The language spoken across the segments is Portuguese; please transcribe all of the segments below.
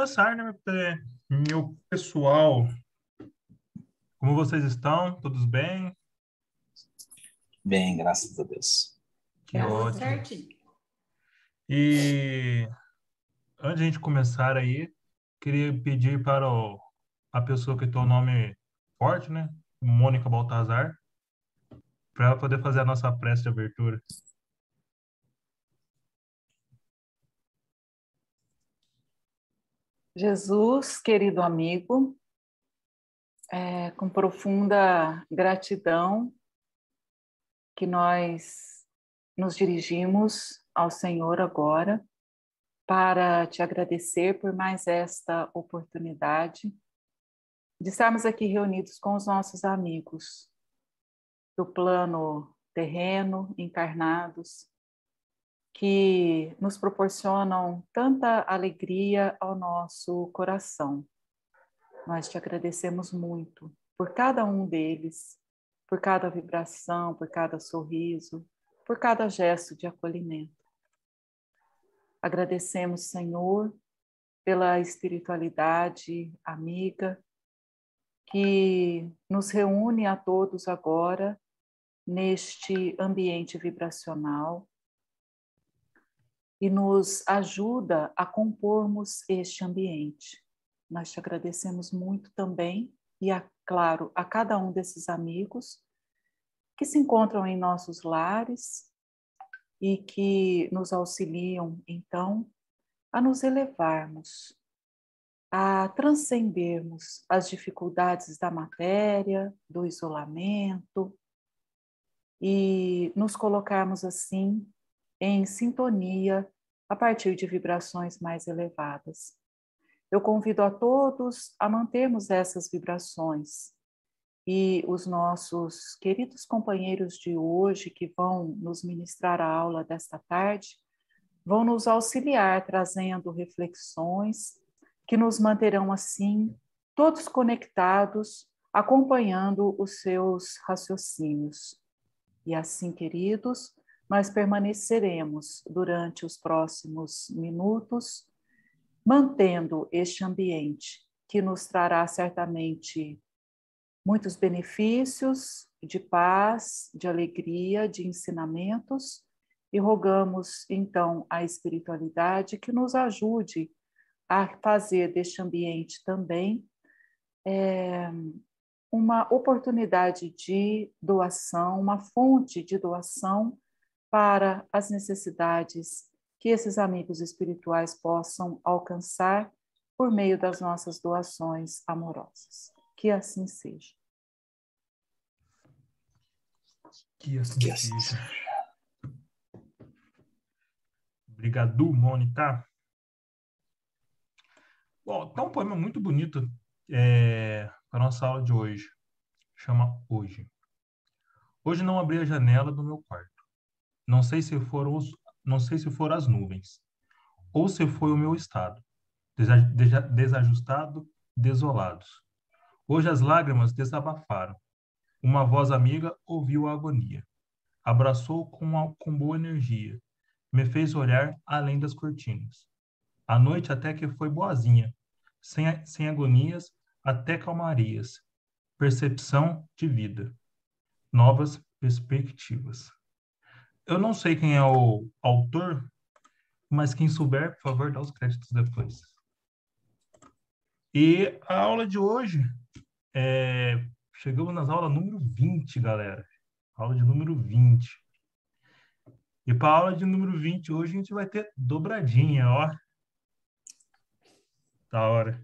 começar, né, meu pessoal? Como vocês estão? Todos bem? Bem, graças a Deus. Que ótimo. Certinho. E antes de a gente começar aí, queria pedir para a pessoa que tem o nome forte, né? Mônica Baltazar, para ela poder fazer a nossa prece de abertura. Jesus, querido amigo, com profunda gratidão que nós nos dirigimos ao Senhor agora para te agradecer por mais esta oportunidade de estarmos aqui reunidos com os nossos amigos do plano terreno, encarnados, que nos proporcionam tanta alegria ao nosso coração. Nós te agradecemos muito por cada um deles, por cada vibração, por cada sorriso, por cada gesto de acolhimento. Agradecemos, Senhor, pela espiritualidade amiga que nos reúne a todos agora neste ambiente vibracional e nos ajuda a compormos este ambiente. Nós te agradecemos muito também e, claro, a cada um desses amigos que se encontram em nossos lares e que nos auxiliam, então, a nos elevarmos, a transcendermos as dificuldades da matéria, do isolamento e nos colocarmos, assim, em sintonia a partir de vibrações mais elevadas. Eu convido a todos a mantermos essas vibrações e os nossos queridos companheiros de hoje que vão nos ministrar a aula desta tarde vão nos auxiliar trazendo reflexões que nos manterão assim todos conectados, acompanhando os seus raciocínios. E assim, queridos, nós permaneceremos durante os próximos minutos, mantendo este ambiente que nos trará certamente muitos benefícios de paz, de alegria, de ensinamentos, e rogamos, então, à espiritualidade que nos ajude a fazer deste ambiente também uma oportunidade de doação, uma fonte de doação para as necessidades que esses amigos espirituais possam alcançar por meio das nossas doações amorosas. Que assim seja. Que assim seja. Obrigado, Mônica. Bom, tá um poema muito bonito para a nossa aula de hoje. Chama Hoje. Hoje não abri a janela do meu quarto. Não sei se foram as nuvens, ou se foi o meu estado, desajustado, desolados. Hoje as lágrimas desabafaram. Uma voz amiga ouviu a agonia. Abraçou com boa energia. Me fez olhar além das cortinas. A noite até que foi boazinha, sem agonias, até calmarias. Percepção de vida. Novas perspectivas. Eu não sei quem é o autor, mas quem souber, por favor, dá os créditos depois. E a aula de hoje, chegamos nas aulas número 20, galera. Aula de número 20. E para a aula de número 20, hoje a gente vai ter dobradinha, ó. Da hora.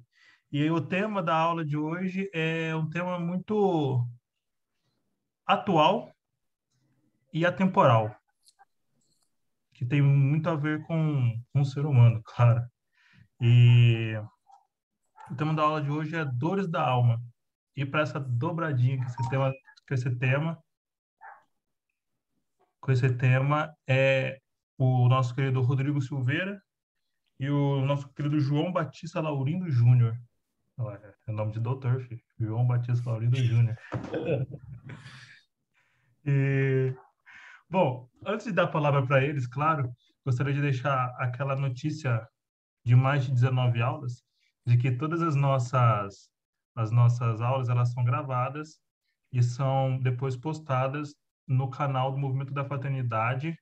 E o tema da aula de hoje é um tema muito atual e atemporal, que tem muito a ver com o ser humano, claro. E o tema da aula de hoje é dores da alma. E para essa dobradinha com esse tema é o nosso querido Rodrigo Silveira e o nosso querido João Batista Laurindo Júnior. É nome de doutor, filho. João Batista Laurindo Júnior. Bom, antes de dar a palavra para eles, claro, gostaria de deixar aquela notícia de mais de 19 aulas, de que todas as nossas aulas elas são gravadas e são depois postadas no canal do Movimento da Fraternidade,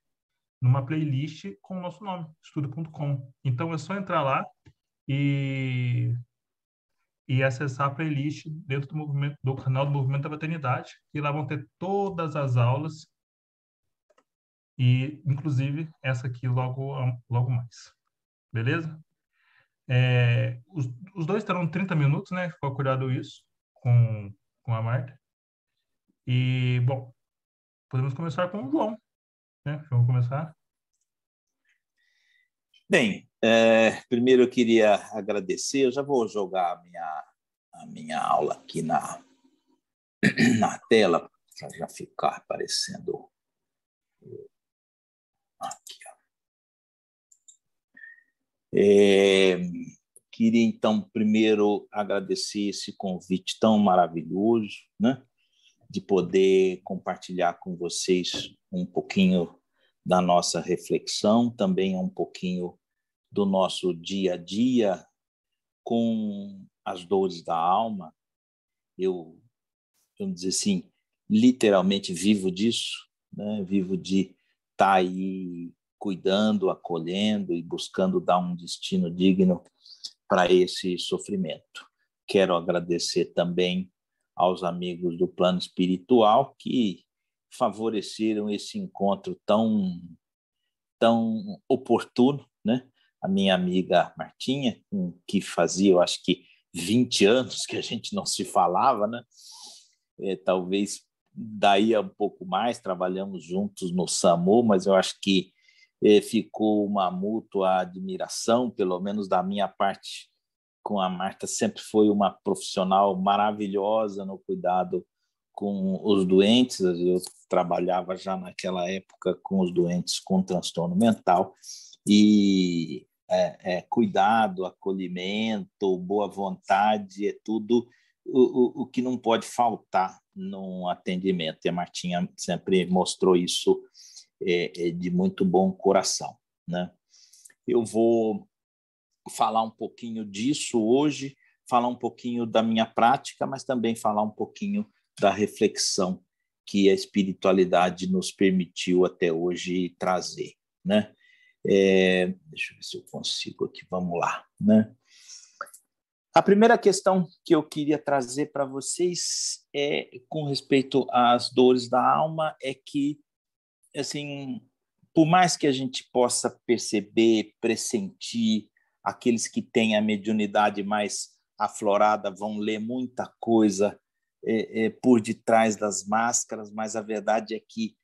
numa playlist com o nosso nome, estudo.com. Então é só entrar lá e, e acessar a playlist dentro do canal do Movimento da Fraternidade, e lá vão ter todas as aulas e, inclusive, essa aqui logo mais. Beleza? Os dois terão 30 minutos, né? Ficou acordado isso com a Marta. E, bom, podemos começar com o João, né? Vamos começar. Bem, primeiro eu queria agradecer. Eu já vou jogar a minha aula aqui na tela, para já ficar aparecendo aqui. Queria, então, primeiro agradecer esse convite tão maravilhoso, né? De poder compartilhar com vocês um pouquinho da nossa reflexão, também um pouquinho do nosso dia a dia com as dores da alma. Eu, vamos dizer assim, literalmente vivo disso, né? Vivo de estar aí cuidando, acolhendo e buscando dar um destino digno para esse sofrimento. Quero agradecer também aos amigos do plano espiritual que favoreceram esse encontro tão oportuno, né? A minha amiga Martinha, que fazia, eu acho que 20 anos que a gente não se falava, né? Talvez daí a um pouco mais, trabalhamos juntos no SAMU, mas eu acho que ficou uma mútua admiração, pelo menos da minha parte, com a Marta. Sempre foi uma profissional maravilhosa no cuidado com os doentes. Eu trabalhava já naquela época com os doentes com transtorno mental, e cuidado, acolhimento, boa vontade, é tudo o que não pode faltar num atendimento. E a Martinha sempre mostrou isso de muito bom coração, né? Eu vou falar um pouquinho disso hoje, falar um pouquinho da minha prática, mas também falar um pouquinho da reflexão que a espiritualidade nos permitiu até hoje trazer, né? Deixa eu ver se eu consigo aqui, vamos lá, né? A primeira questão que eu queria trazer para vocês com respeito às dores da alma, é que, assim, por mais que a gente possa perceber, pressentir, aqueles que têm a mediunidade mais aflorada vão ler muita coisa por detrás das máscaras, mas a verdade é que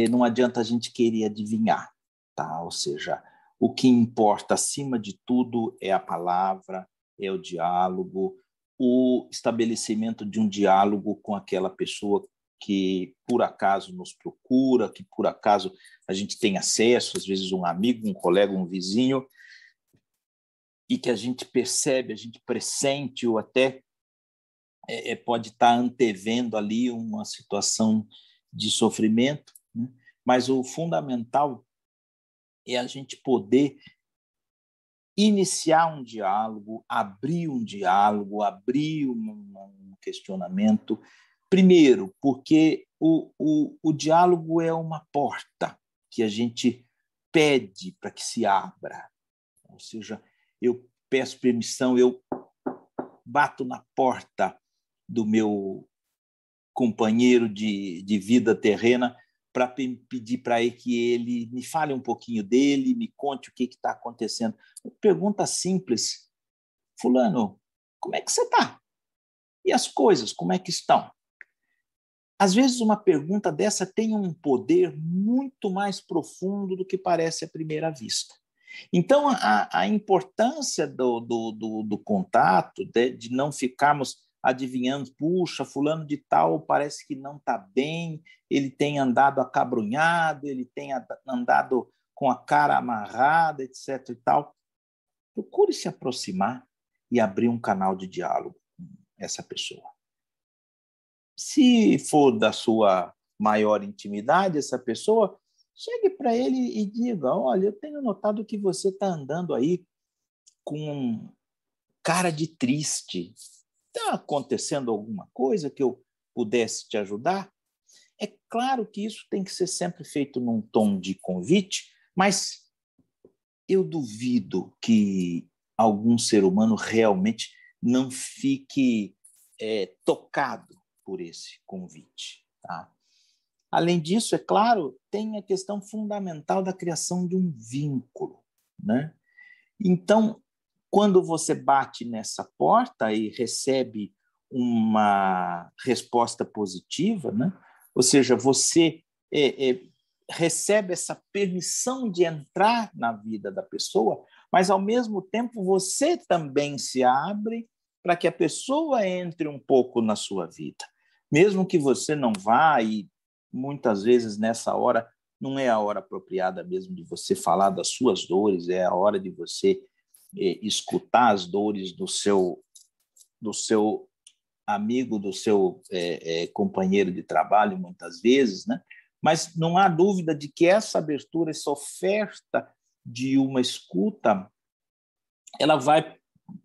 não adianta a gente querer adivinhar, tá? Ou seja, o que importa acima de tudo é a palavra, é o diálogo, o estabelecimento de um diálogo com aquela pessoa que por acaso nos procura, que por acaso a gente tem acesso, às vezes um amigo, um colega, um vizinho, e que a gente percebe, a gente pressente, ou até pode estar antevendo ali uma situação de sofrimento, né? Mas o fundamental é a gente poder iniciar um diálogo, abrir um questionamento. Primeiro, porque o diálogo é uma porta que a gente pede para que se abra. Ou seja, eu peço permissão, eu bato na porta do meu companheiro de vida terrena para pedir para ele que ele me fale um pouquinho dele, me conte o que está acontecendo. Pergunta simples: fulano, como é que você está? E as coisas, como é que estão? Às vezes uma pergunta dessa tem um poder muito mais profundo do que parece à primeira vista. Então, a importância do contato, de não ficarmos adivinhando, puxa, fulano de tal parece que não está bem, ele tem andado acabrunhado, ele tem andado com a cara amarrada, etc. e tal. Procure se aproximar e abrir um canal de diálogo com essa pessoa. Se for da sua maior intimidade, essa pessoa, chegue para ele e diga: olha, eu tenho notado que você está andando aí com cara de triste. Está acontecendo alguma coisa que eu pudesse te ajudar? É claro que isso tem que ser sempre feito num tom de convite, mas eu duvido que algum ser humano realmente não fique tocado por esse convite. Tá? Além disso, é claro, tem a questão fundamental da criação de um vínculo, né? Então, quando você bate nessa porta e recebe uma resposta positiva, né? Ou seja, você recebe essa permissão de entrar na vida da pessoa, mas, ao mesmo tempo, você também se abre para que a pessoa entre um pouco na sua vida. Mesmo que você não vá, e muitas vezes nessa hora não é a hora apropriada mesmo de você falar das suas dores, é a hora de você escutar as dores do seu amigo, do seu companheiro de trabalho, muitas vezes, né? Mas não há dúvida de que essa abertura, essa oferta de uma escuta, ela vai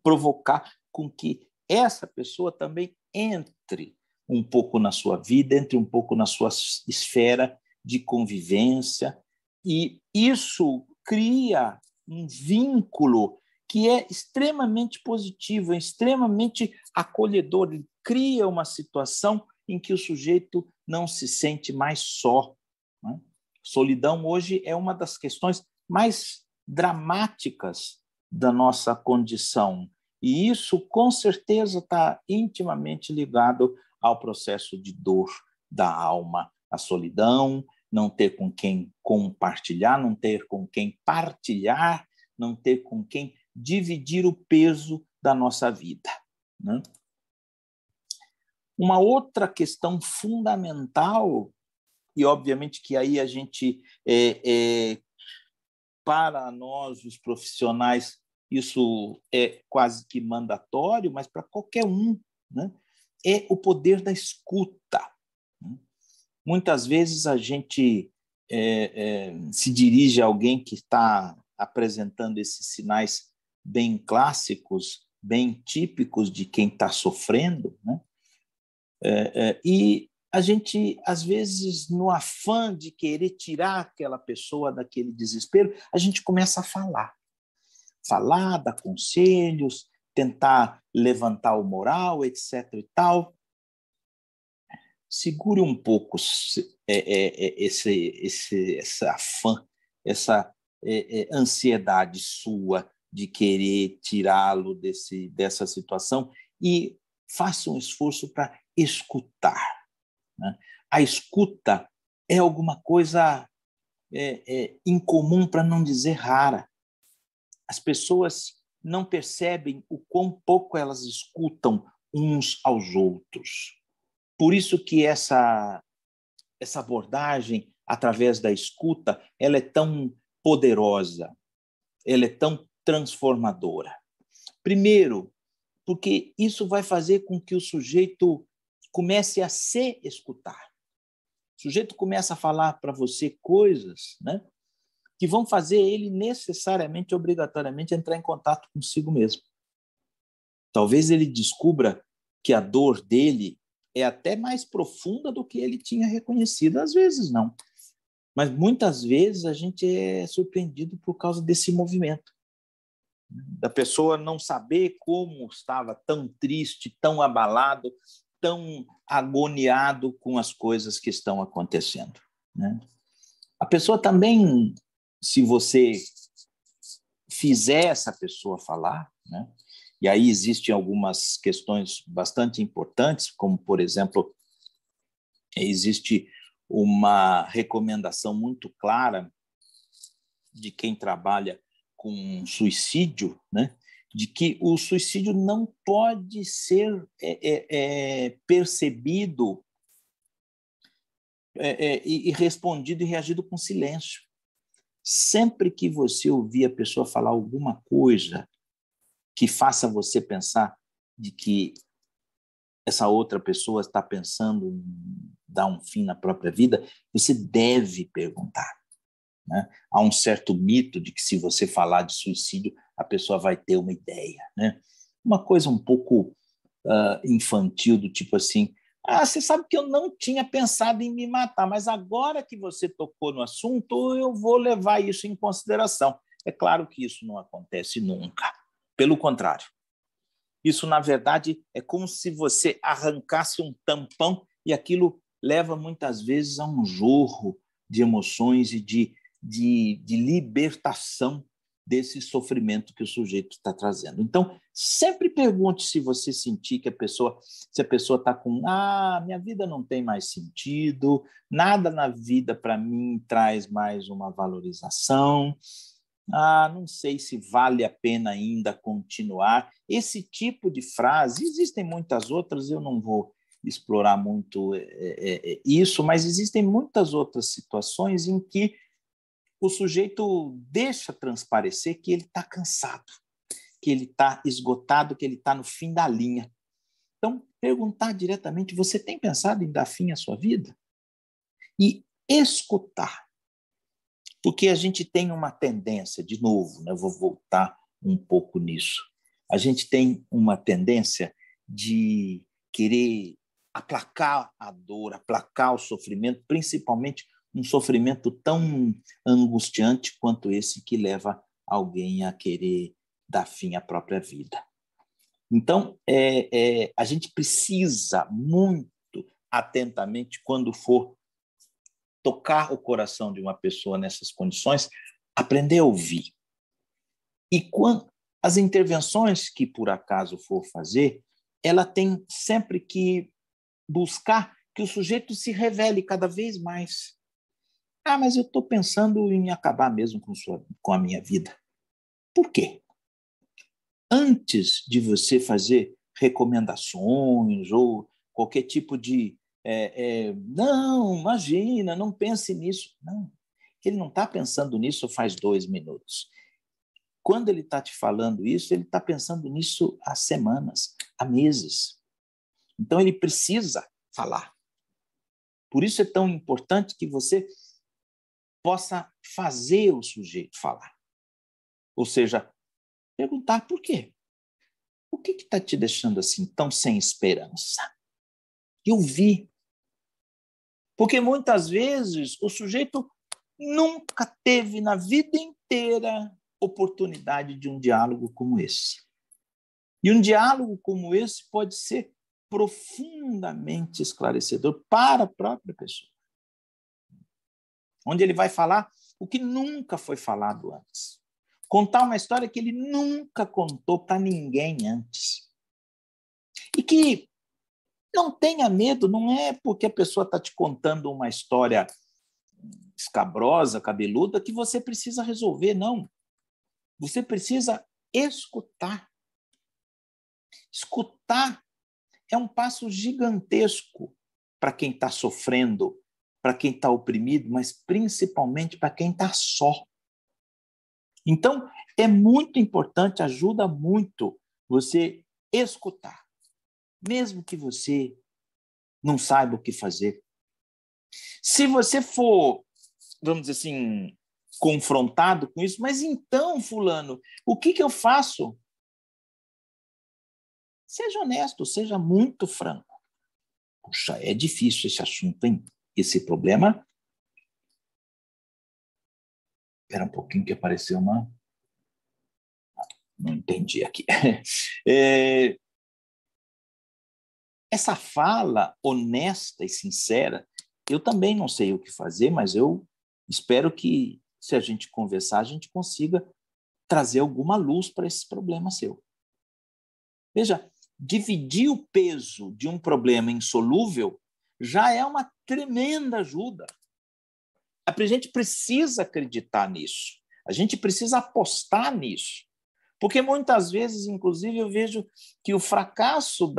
provocar com que essa pessoa também entre um pouco na sua vida, entre um pouco na sua esfera de convivência, e isso cria um vínculo que é extremamente positivo, é extremamente acolhedor, ele cria uma situação em que o sujeito não se sente mais só. Né? Solidão hoje é uma das questões mais dramáticas da nossa condição, e isso, com certeza, está intimamente ligado ao processo de dor da alma, a solidão, não ter com quem compartilhar, não ter com quem partilhar, não ter com quem dividir o peso da nossa vida. Né? Uma outra questão fundamental, e obviamente que aí a gente, para nós, os profissionais, isso é quase que mandatório, mas para qualquer um, né? É o poder da escuta. Muitas vezes a gente se dirige a alguém que está apresentando esses sinais bem clássicos, bem típicos de quem está sofrendo, né? E a gente, às vezes, no afã de querer tirar aquela pessoa daquele desespero, a gente começa a falar, dar conselhos, tentar levantar o moral, etc. e tal. Segure um pouco esse afã, essa ansiedade sua de querer tirá-lo dessa situação e faça um esforço para escutar. Né? A escuta é alguma coisa incomum, para não dizer rara. As pessoas não percebem o quão pouco elas escutam uns aos outros. Por isso que essa abordagem, através da escuta, ela é tão poderosa, ela é tão transformadora. Primeiro, porque isso vai fazer com que o sujeito comece a se escutar. O sujeito começa a falar para você coisas, né, que vão fazer ele necessariamente, obrigatoriamente, entrar em contato consigo mesmo. Talvez ele descubra que a dor dele é até mais profunda do que ele tinha reconhecido. Às vezes não. Mas muitas vezes a gente é surpreendido por causa desse movimento. Da pessoa não saber como estava tão triste, tão abalado, tão agoniado com as coisas que estão acontecendo. Né? A pessoa também, se você fizer essa pessoa falar, né? E aí existem algumas questões bastante importantes, como, por exemplo, existe uma recomendação muito clara de quem trabalha com suicídio, né? De que o suicídio não pode ser percebido e respondido e reagido com silêncio. Sempre que você ouvir a pessoa falar alguma coisa que faça você pensar de que essa outra pessoa está pensando em dar um fim na própria vida, você deve perguntar. Né? Há um certo mito de que se você falar de suicídio, a pessoa vai ter uma ideia. Né? uma coisa um pouco infantil, do tipo assim, você sabe que eu não tinha pensado em me matar, mas agora que você tocou no assunto, eu vou levar isso em consideração. É claro que isso não acontece nunca. Pelo contrário. Isso, na verdade, é como se você arrancasse um tampão e aquilo leva muitas vezes a um jorro de emoções e de libertação desse sofrimento que o sujeito está trazendo. Então, sempre pergunte se você sentir que se a pessoa está com, minha vida não tem mais sentido, nada na vida para mim traz mais uma valorização, não sei se vale a pena ainda continuar. Esse tipo de frase, existem muitas outras, eu não vou explorar muito isso, mas existem muitas outras situações em que o sujeito deixa transparecer que ele está cansado, que ele está esgotado, que ele está no fim da linha. Então, perguntar diretamente, você tem pensado em dar fim à sua vida? E escutar. Porque a gente tem uma tendência, de novo, né, eu vou voltar um pouco nisso, a gente tem uma tendência de querer aplacar a dor, aplacar o sofrimento, principalmente um sofrimento tão angustiante quanto esse que leva alguém a querer dar fim à própria vida. Então, a gente precisa muito atentamente, quando for tocar o coração de uma pessoa nessas condições, aprender a ouvir. E quando as intervenções que por acaso for fazer, ela tem sempre que buscar que o sujeito se revele cada vez mais. Mas eu estou pensando em acabar mesmo com a minha vida. Por quê? Antes de você fazer recomendações ou qualquer tipo de não, imagina, não pense nisso. Não, ele não está pensando nisso faz 2 minutos. Quando ele está te falando isso, ele está pensando nisso há semanas, há meses. Então, ele precisa falar. Por isso é tão importante que você possa fazer o sujeito falar. Ou seja, perguntar por quê. O que está te deixando assim tão sem esperança? Eu vi. Porque muitas vezes o sujeito nunca teve na vida inteira oportunidade de um diálogo como esse. E um diálogo como esse pode ser profundamente esclarecedor para a própria pessoa. Onde ele vai falar o que nunca foi falado antes. Contar uma história que ele nunca contou para ninguém antes. E que não tenha medo, não é porque a pessoa está te contando uma história escabrosa, cabeluda, que você precisa resolver, não. Você precisa escutar. Escutar é um passo gigantesco para quem está sofrendo, para quem está oprimido, mas principalmente para quem está só. Então, é muito importante, ajuda muito você escutar, mesmo que você não saiba o que fazer. Se você for, vamos dizer assim, confrontado com isso, mas então, fulano, o que eu faço? Seja honesto, seja muito franco. Puxa, é difícil esse assunto, hein? Esse problema... Espera um pouquinho que apareceu uma... Não entendi aqui. Essa fala honesta e sincera, eu também não sei o que fazer, mas eu espero que, se a gente conversar, a gente consiga trazer alguma luz para esse problema seu. Veja, dividir o peso de um problema insolúvel já é uma tremenda ajuda. A gente precisa acreditar nisso. A gente precisa apostar nisso. Porque muitas vezes, inclusive, eu vejo que o fracasso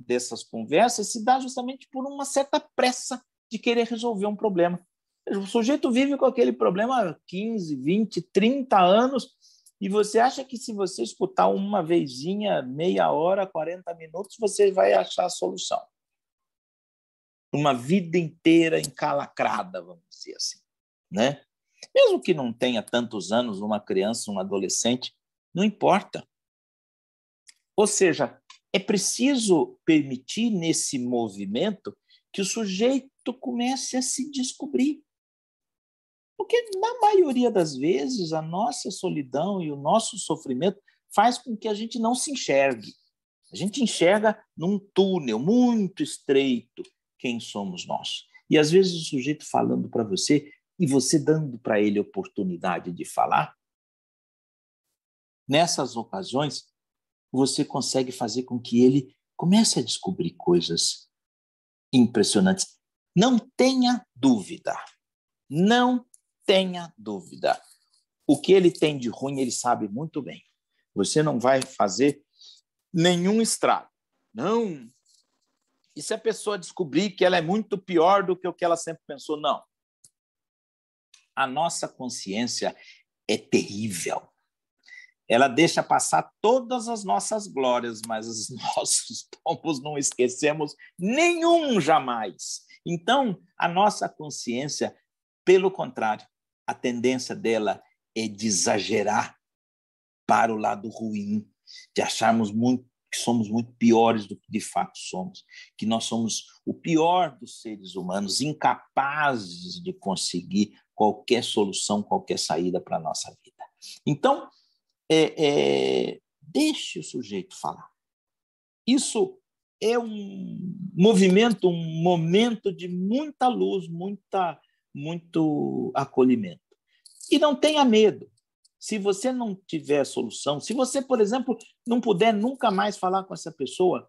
dessas conversas se dá justamente por uma certa pressa de querer resolver um problema. O sujeito vive com aquele problema há 15, 20, 30 anos e você acha que se você escutar uma vezinha, meia hora, 40 minutos, você vai achar a solução. Uma vida inteira encalacrada, vamos dizer assim, né? Mesmo que não tenha tantos anos, uma criança, um adolescente, não importa. Ou seja, é preciso permitir nesse movimento que o sujeito comece a se descobrir. Porque, na maioria das vezes, a nossa solidão e o nosso sofrimento faz com que a gente não se enxergue. A gente enxerga num túnel muito estreito quem somos nós. E, às vezes, o sujeito falando para você e você dando para ele oportunidade de falar, nessas ocasiões, você consegue fazer com que ele comece a descobrir coisas impressionantes. Não tenha dúvida. Não tenha dúvida. O que ele tem de ruim, ele sabe muito bem. Você não vai fazer nenhum estrago. Não. E se a pessoa descobrir que ela é muito pior do que o que ela sempre pensou? Não. A nossa consciência é terrível. Ela deixa passar todas as nossas glórias, mas os nossos tombos não esquecemos nenhum jamais. Então, a nossa consciência, pelo contrário, a tendência dela é de exagerar para o lado ruim, de acharmos que somos muito piores do que de fato somos, que nós somos o pior dos seres humanos, incapazes de conseguir qualquer solução, qualquer saída para a nossa vida. Então, deixe o sujeito falar. Isso é um movimento, um momento de muita luz, muito acolhimento. E não tenha medo. Se você não tiver solução, se você, por exemplo, não puder nunca mais falar com essa pessoa,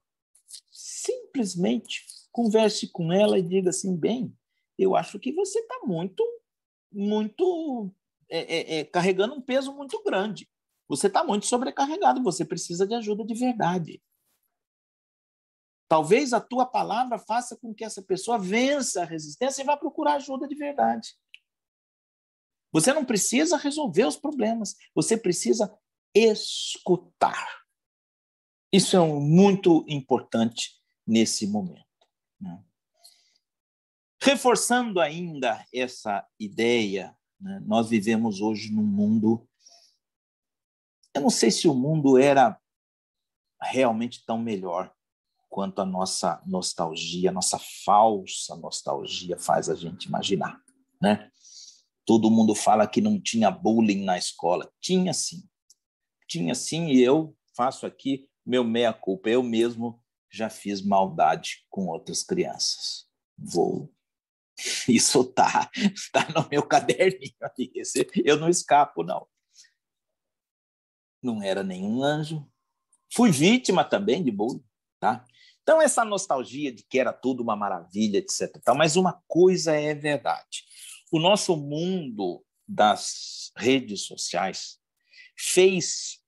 simplesmente converse com ela e diga assim, bem, eu acho que você está carregando um peso muito grande. Você está muito sobrecarregado, você precisa de ajuda de verdade. Talvez a tua palavra faça com que essa pessoa vença a resistência e vá procurar ajuda de verdade. Você não precisa resolver os problemas, você precisa escutar. Isso é muito importante nesse momento. Reforçando ainda essa ideia, nós vivemos hoje num mundo... Eu não sei se o mundo era realmente tão melhor quanto a nossa nostalgia, a nossa falsa nostalgia faz a gente imaginar, né? Todo mundo fala que não tinha bullying na escola. Tinha sim, e eu faço aqui meu meia-culpa. Eu mesmo já fiz maldade com outras crianças. Isso tá no meu caderninho. Eu não escapo, não. Não era nenhum anjo. Fui vítima também de bullying, tá? Então, essa nostalgia de que era tudo uma maravilha, etc. Mas uma coisa é verdade. O nosso mundo das redes sociais fez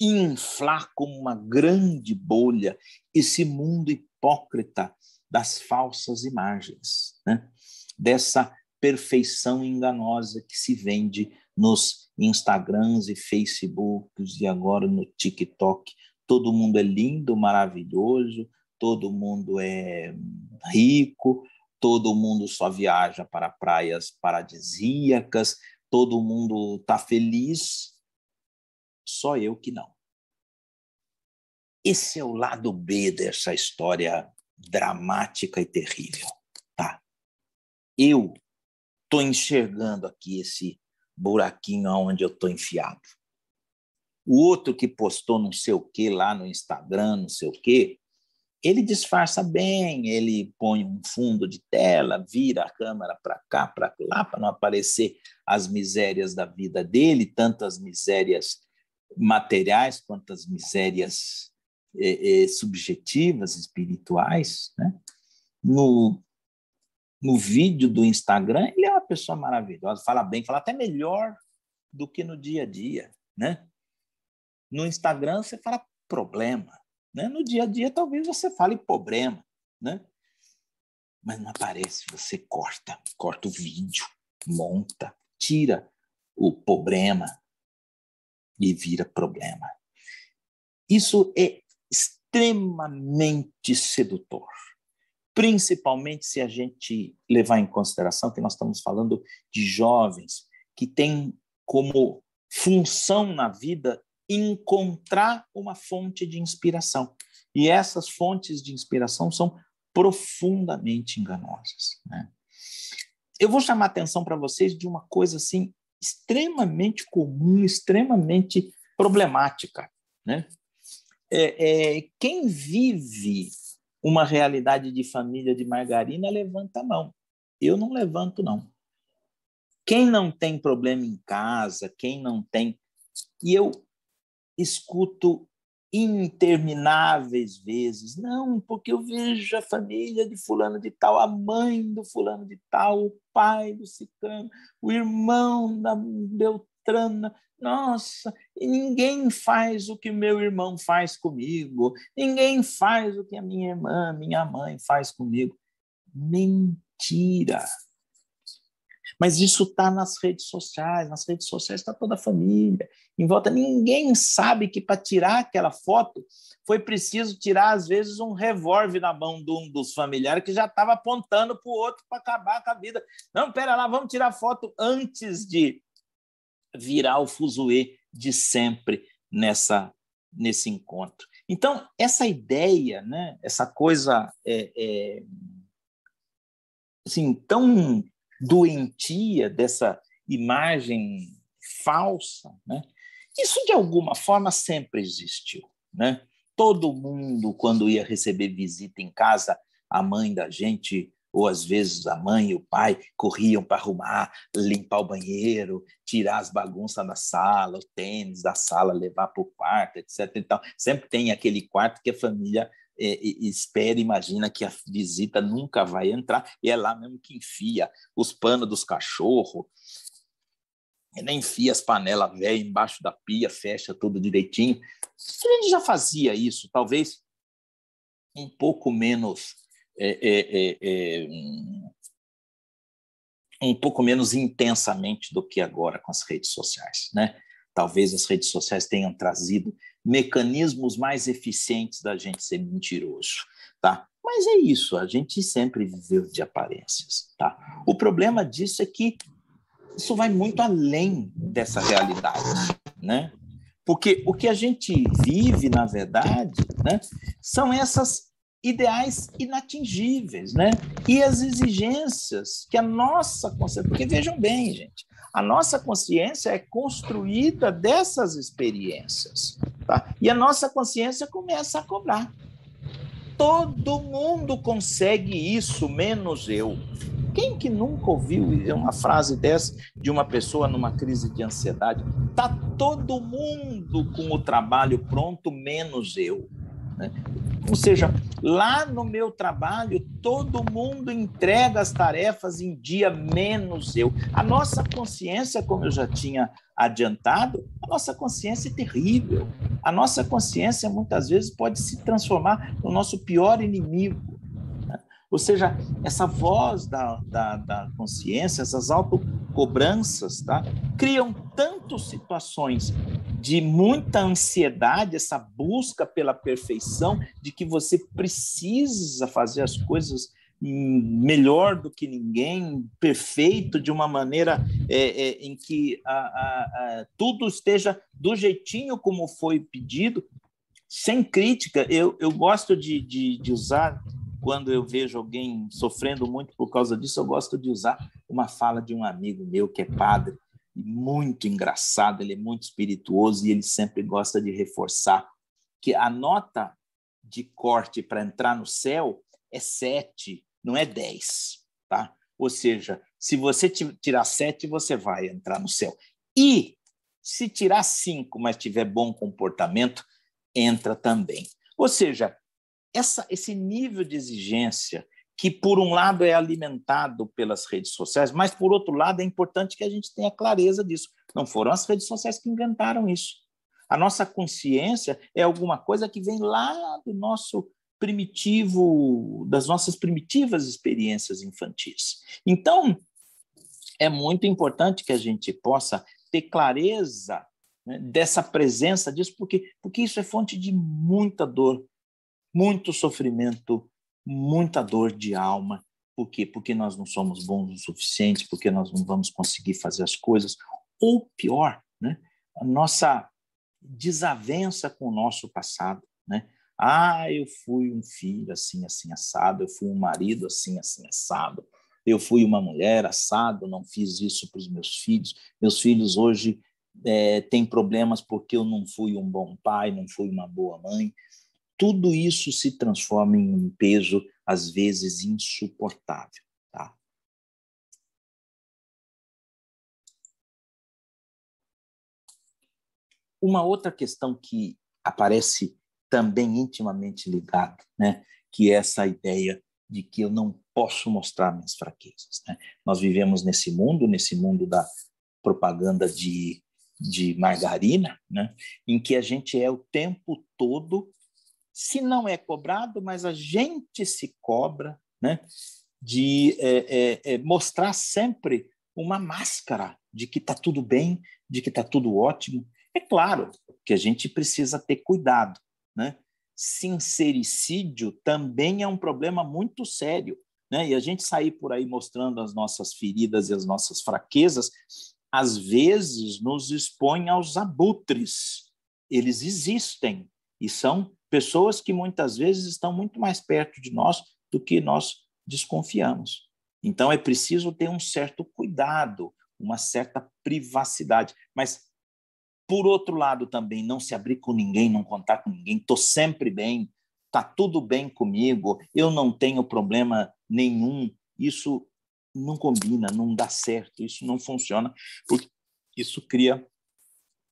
inflar como uma grande bolha esse mundo hipócrita das falsas imagens, né? Dessa perfeição enganosa que se vende nos Instagrams e Facebooks e agora no TikTok. Todo mundo é lindo, maravilhoso, todo mundo é rico, todo mundo só viaja para praias paradisíacas, todo mundo está feliz, só eu que não. Esse é o lado B dessa história dramática e terrível. Tá? Eu estou enxergando aqui esse buraquinho onde eu estou enfiado. O outro que postou não sei o que lá no Instagram, não sei o que, ele disfarça bem, ele põe um fundo de tela, vira a câmera para cá, para lá, para não aparecer as misérias da vida dele, tanto as misérias materiais quanto as misérias subjetivas, espirituais, né? No vídeo do Instagram, ele é uma pessoa maravilhosa, fala bem, fala até melhor do que no dia a dia, né? No Instagram, você fala problema, né? No dia a dia, talvez você fale problema, né? Mas não aparece, você corta o vídeo, monta, tira o problema e vira problema. Isso é extremamente sedutor, principalmente se a gente levar em consideração que nós estamos falando de jovens que têm como função na vida encontrar uma fonte de inspiração. E essas fontes de inspiração são profundamente enganosas, né? Eu vou chamar a atenção para vocês de uma coisa assim extremamente comum, extremamente problemática, né? Quem vive uma realidade de família de margarina, levanta a mão. Eu não levanto, não. Quem não tem problema em casa, quem não tem... E eu escuto intermináveis vezes, não, porque eu vejo a família de fulano de tal, a mãe do fulano de tal, o pai do ciclano, o irmão da Beltrana, nossa, e ninguém faz o que meu irmão faz comigo, ninguém faz o que a minha irmã, minha mãe faz comigo. Mentira! Mas isso está nas redes sociais está toda a família, em volta. Ninguém sabe que para tirar aquela foto foi preciso tirar, às vezes, um revólver na mão de um dos familiares que já estava apontando para o outro para acabar com a vida. Não, pera lá, vamos tirar foto antes de virar o fuzuê de sempre nesse encontro. Então, essa ideia, né, essa coisa assim, tão doentia dessa imagem falsa, né? Isso, de alguma forma, sempre existiu, né? Todo mundo, quando ia receber visita em casa, a mãe da gente, ou às vezes a mãe e o pai, corriam para arrumar, limpar o banheiro, tirar as bagunças da sala, o tênis da sala, levar para o quarto, etc. Então, sempre tem aquele quarto que a família espera, imagina que a visita nunca vai entrar, e é lá mesmo que enfia os panos dos cachorros, enfia as panelas velhas embaixo da pia, fecha tudo direitinho. A gente já fazia isso, talvez um pouco menos um pouco menos intensamente do que agora com as redes sociais, né? Talvez as redes sociais tenham trazido mecanismos mais eficientes da gente ser mentiroso, tá? Mas é isso, a gente sempre viveu de aparências, tá? O problema disso é que isso vai muito além dessa realidade, né? Porque o que a gente vive, na verdade, né, são essas ideais inatingíveis, né? E as exigências que a nossa consciência... Porque vejam bem, gente, a nossa consciência é construída dessas experiências, tá? E a nossa consciência começa a cobrar. Todo mundo consegue isso, menos eu. Quem que nunca ouviu uma frase dessa de uma pessoa numa crise de ansiedade? Está todo mundo com o trabalho pronto, menos eu, né? Ou seja, lá no meu trabalho, todo mundo entrega as tarefas em dia, menos eu. A nossa consciência, como eu já tinha adiantado, a nossa consciência é terrível. A nossa consciência, muitas vezes, pode se transformar no nosso pior inimigo. Ou seja, essa voz da consciência, essas autocobranças, tá, criam tantas situações de muita ansiedade, essa busca pela perfeição, de que você precisa fazer as coisas melhor do que ninguém, perfeito, de uma maneira em que tudo esteja do jeitinho como foi pedido, sem crítica. Eu gosto de usar... Quando eu vejo alguém sofrendo muito por causa disso, eu gosto de usar uma fala de um amigo meu que é padre, muito engraçado, ele é muito espirituoso e ele sempre gosta de reforçar que a nota de corte para entrar no céu é 7, não é 10, tá? Ou seja, se você tirar 7, você vai entrar no céu. E se tirar 5, mas tiver bom comportamento, entra também. Ou seja, esse nível de exigência que, por um lado, é alimentado pelas redes sociais, mas, por outro lado, é importante que a gente tenha clareza disso. Não foram as redes sociais que inventaram isso. A nossa consciência é alguma coisa que vem lá do nosso primitivo, das nossas primitivas experiências infantis. Então, é muito importante que a gente possa ter clareza, né, dessa presença disso, porque isso é fonte de muita dor, muito sofrimento, muita dor de alma. Por quê? Porque nós não somos bons o suficiente, porque nós não vamos conseguir fazer as coisas. Ou pior, né? A nossa desavença com o nosso passado, né? Ah, eu fui um filho assim, assim, assado, eu fui um marido assim, assim, assado, eu fui uma mulher assado, não fiz isso para os meus filhos hoje têm problemas porque eu não fui um bom pai, não fui uma boa mãe. Tudo isso se transforma em um peso, às vezes, insuportável. Tá? Uma outra questão que aparece também intimamente ligada, né, que é essa ideia de que eu não posso mostrar minhas fraquezas. Né? Nós vivemos nesse mundo da propaganda de margarina, né, em que a gente é o tempo todo, se não é cobrado, mas a gente se cobra, né, de mostrar sempre uma máscara de que está tudo bem, de que está tudo ótimo. É claro que a gente precisa ter cuidado, né? Sincericídio também é um problema muito sério, né? E a gente sair por aí mostrando as nossas feridas e as nossas fraquezas, às vezes nos expõe aos abutres. Eles existem e são pessoas que muitas vezes estão muito mais perto de nós do que nós desconfiamos. Então é preciso ter um certo cuidado, uma certa privacidade, mas por outro lado também não se abrir com ninguém, não contar com ninguém, estou sempre bem, está tudo bem comigo, eu não tenho problema nenhum. Isso não combina, não dá certo, isso não funciona, porque isso cria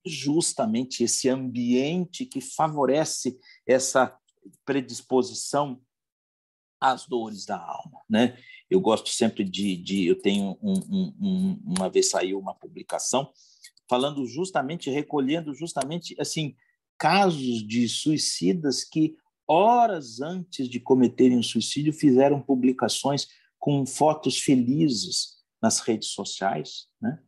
justamente esse ambiente que favorece essa predisposição às dores da alma, né? Eu gosto sempre eu tenho uma vez saiu uma publicação falando justamente, recolhendo justamente assim casos de suicidas que horas antes de cometerem o suicídio fizeram publicações com fotos felizes nas redes sociais, né?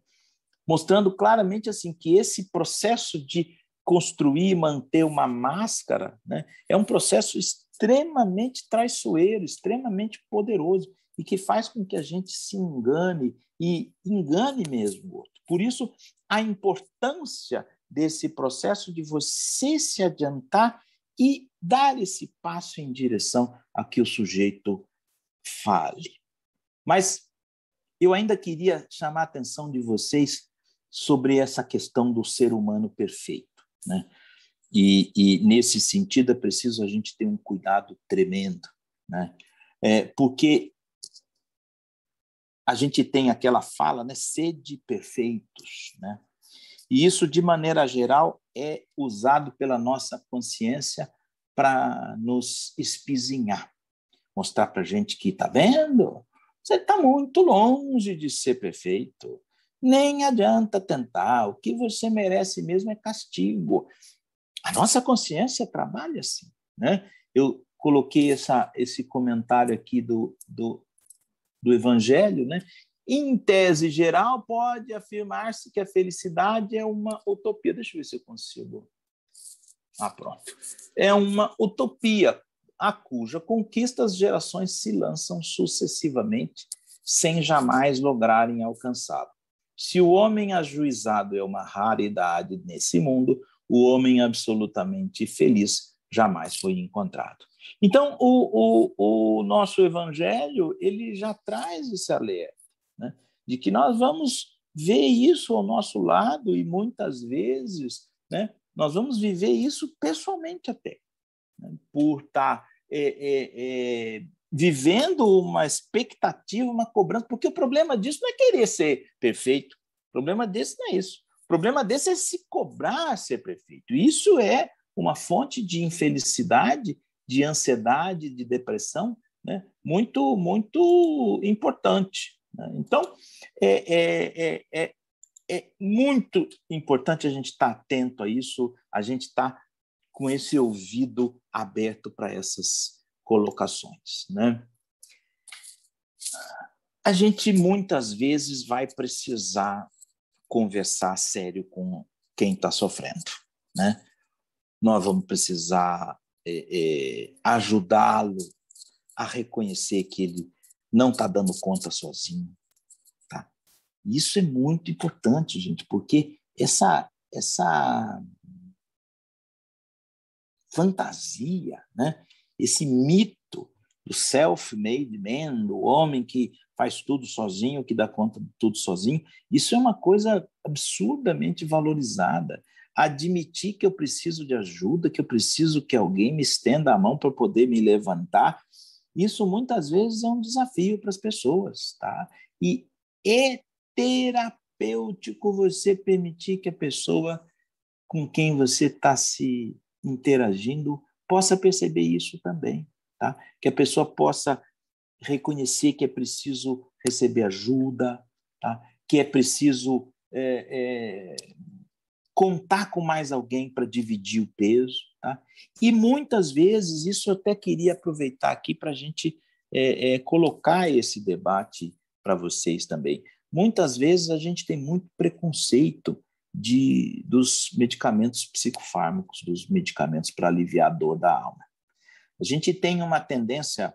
Mostrando claramente assim que esse processo de construir e manter uma máscara, né, é um processo extremamente traiçoeiro, extremamente poderoso e que faz com que a gente se engane e engane mesmo o outro. Por isso, a importância desse processo de você se adiantar e dar esse passo em direção a que o sujeito fale. Mas eu ainda queria chamar a atenção de vocês sobre essa questão do ser humano perfeito, né? E nesse sentido é preciso a gente ter um cuidado tremendo, né? Porque a gente tem aquela fala, né? Sede perfeitos, né? E isso, de maneira geral, é usado pela nossa consciência para nos espizinhar, mostrar para a gente que, está vendo? Você está muito longe de ser perfeito. Nem adianta tentar. O que você merece mesmo é castigo. A nossa consciência trabalha assim, né? Eu coloquei esse comentário aqui do Evangelho, né? Em tese geral, pode afirmar-se que a felicidade é uma utopia. Deixa eu ver se eu consigo. Pronto. É uma utopia a cuja conquista as gerações se lançam sucessivamente sem jamais lograrem alcançá-la. Se o homem ajuizado é uma raridade nesse mundo, o homem absolutamente feliz jamais foi encontrado. Então, o nosso evangelho ele já traz esse alerta, né, de que nós vamos ver isso ao nosso lado e muitas vezes, né, nós vamos viver isso pessoalmente até, né, por estar vivendo uma expectativa, uma cobrança, porque o problema disso não é querer ser perfeito, o problema desse não é isso. O problema desse é se cobrar ser perfeito. Isso é uma fonte de infelicidade, de ansiedade, de depressão, né, muito, muito importante. Né? Então, é muito importante a gente estar atento a isso, a gente estar com esse ouvido aberto para essas colocações, né? A gente muitas vezes vai precisar conversar sério com quem está sofrendo, né? Nós vamos precisar ajudá-lo a reconhecer que ele não está dando conta sozinho, tá? Isso é muito importante, gente, porque essa fantasia, né? Esse mito do self-made man, do homem que faz tudo sozinho, que dá conta de tudo sozinho, isso é uma coisa absurdamente valorizada. Admitir que eu preciso de ajuda, que eu preciso que alguém me estenda a mão para poder me levantar, isso muitas vezes é um desafio para as pessoas, tá? E é terapêutico você permitir que a pessoa com quem você está se interagindo possa perceber isso também, tá? Que a pessoa possa reconhecer que é preciso receber ajuda, tá? Que é preciso contar com mais alguém para dividir o peso. Tá? E muitas vezes, isso eu até queria aproveitar aqui para a gente colocar esse debate para vocês também. Muitas vezes a gente tem muito preconceito dos medicamentos psicofármacos, dos medicamentos para aliviar a dor da alma. A gente tem uma tendência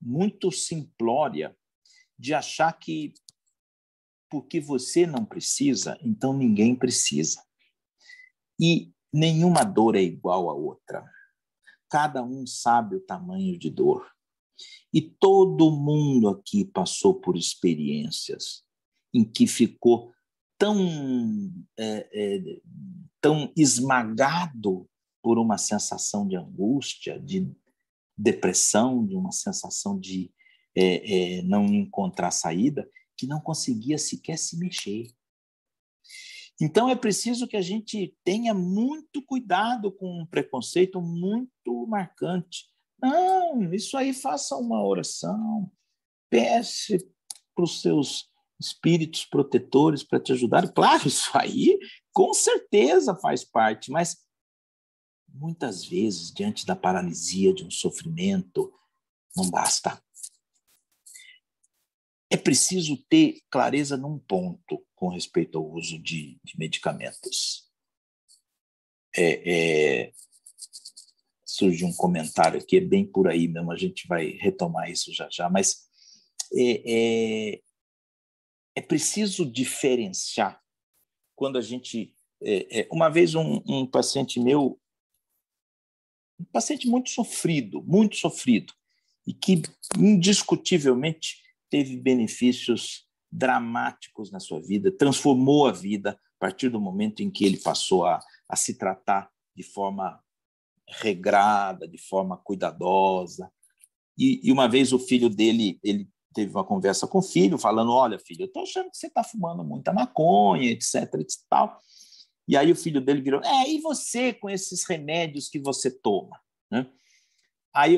muito simplória de achar que porque você não precisa, então ninguém precisa. E nenhuma dor é igual à outra. Cada um sabe o tamanho de dor. E todo mundo aqui passou por experiências em que ficou tão esmagado por uma sensação de angústia, de depressão, de uma sensação de não encontrar saída, que não conseguia sequer se mexer. Então, é preciso que a gente tenha muito cuidado com um preconceito muito marcante. Não, isso aí, faça uma oração, peça para os seus espíritos protetores para te ajudar. Claro, isso aí com certeza faz parte, mas muitas vezes, diante da paralisia, de um sofrimento, não basta. É preciso ter clareza num ponto com respeito ao uso de medicamentos. Surge um comentário aqui, é bem por aí mesmo, a gente vai retomar isso já, mas é preciso diferenciar quando a gente... uma vez um paciente meu, um paciente muito sofrido, e que indiscutivelmente teve benefícios dramáticos na sua vida, transformou a vida a partir do momento em que ele passou a se tratar de forma regrada, de forma cuidadosa. E uma vez o filho dele, ele teve uma conversa com o filho, falando, olha, filho, eu estou achando que você está fumando muita maconha, etc, e tal. E aí o filho dele virou, e você com esses remédios que você toma? Né? Aí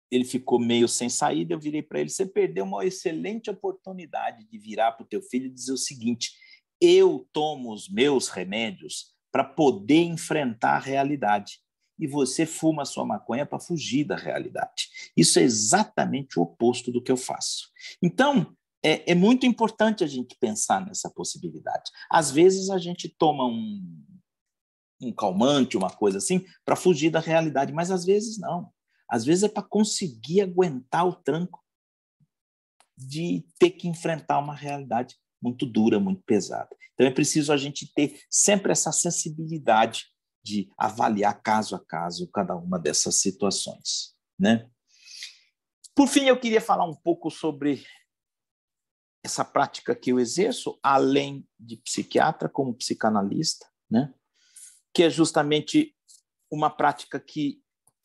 ele ficou meio sem saída, eu virei para ele, você perdeu uma excelente oportunidade de virar para o teu filho e dizer o seguinte, eu tomo os meus remédios para poder enfrentar a realidade, e você fuma a sua maconha para fugir da realidade. Isso é exatamente o oposto do que eu faço. Então, é muito importante a gente pensar nessa possibilidade. Às vezes a gente toma um calmante, uma coisa assim, para fugir da realidade, mas às vezes não. Às vezes é para conseguir aguentar o tranco de ter que enfrentar uma realidade muito dura, muito pesada. Então é preciso a gente ter sempre essa sensibilidade de avaliar caso a caso cada uma dessas situações, né? Por fim, eu queria falar um pouco sobre essa prática que eu exerço, além de psiquiatra, como psicanalista, né? Que é justamente uma prática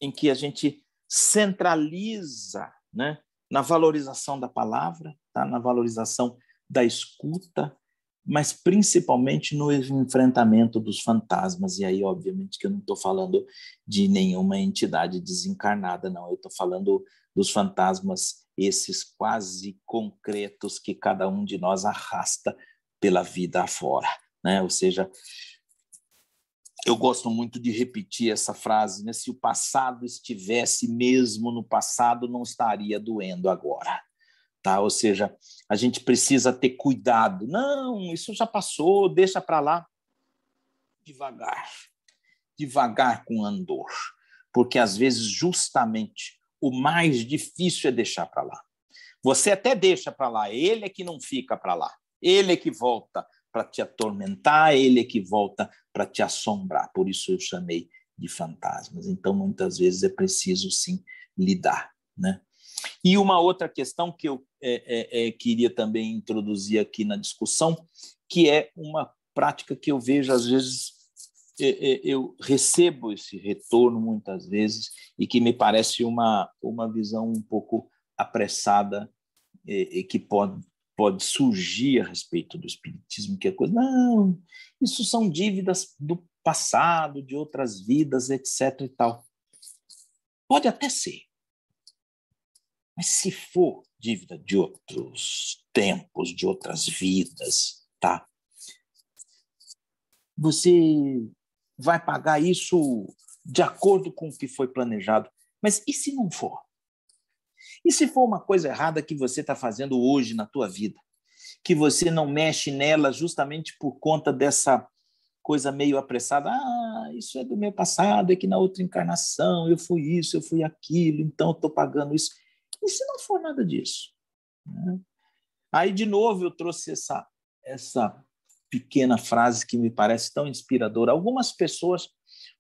em que a gente centraliza, né, na valorização da palavra, tá? Na valorização da escuta, mas principalmente no enfrentamento dos fantasmas. E aí, obviamente, que eu não estou falando de nenhuma entidade desencarnada, não. Eu estou falando dos fantasmas, esses quase concretos que cada um de nós arrasta pela vida afora, né? Ou seja, eu gosto muito de repetir essa frase, né? Se o passado estivesse mesmo no passado, não estaria doendo agora. Tá? Ou seja, a gente precisa ter cuidado. Não, isso já passou, deixa para lá. Devagar com andor. Porque, às vezes, justamente, o mais difícil é deixar para lá. Você até deixa para lá, ele é que não fica para lá. Ele é que volta para te atormentar, ele é que volta para te assombrar. Por isso eu chamei de fantasmas. Então, muitas vezes é preciso, sim, lidar, né? E uma outra questão que eu queria também introduzir aqui na discussão, que é uma prática que eu vejo, às vezes, eu recebo esse retorno muitas vezes e que me parece uma visão um pouco apressada e que pode surgir a respeito do espiritismo, que é coisa, não, isso são dívidas do passado, de outras vidas, etc. e tal. Pode até ser, mas se for dívida de outros tempos, de outras vidas, tá? Você vai pagar isso de acordo com o que foi planejado. Mas e se não for? E se for uma coisa errada que você está fazendo hoje na tua vida, que você não mexe nela justamente por conta dessa coisa meio apressada? Ah, isso é do meu passado, é que na outra encarnação eu fui isso, eu fui aquilo, então eu estou pagando isso. E se não for nada disso? Né? Aí, de novo, eu trouxe essa pequena frase que me parece tão inspiradora. Algumas pessoas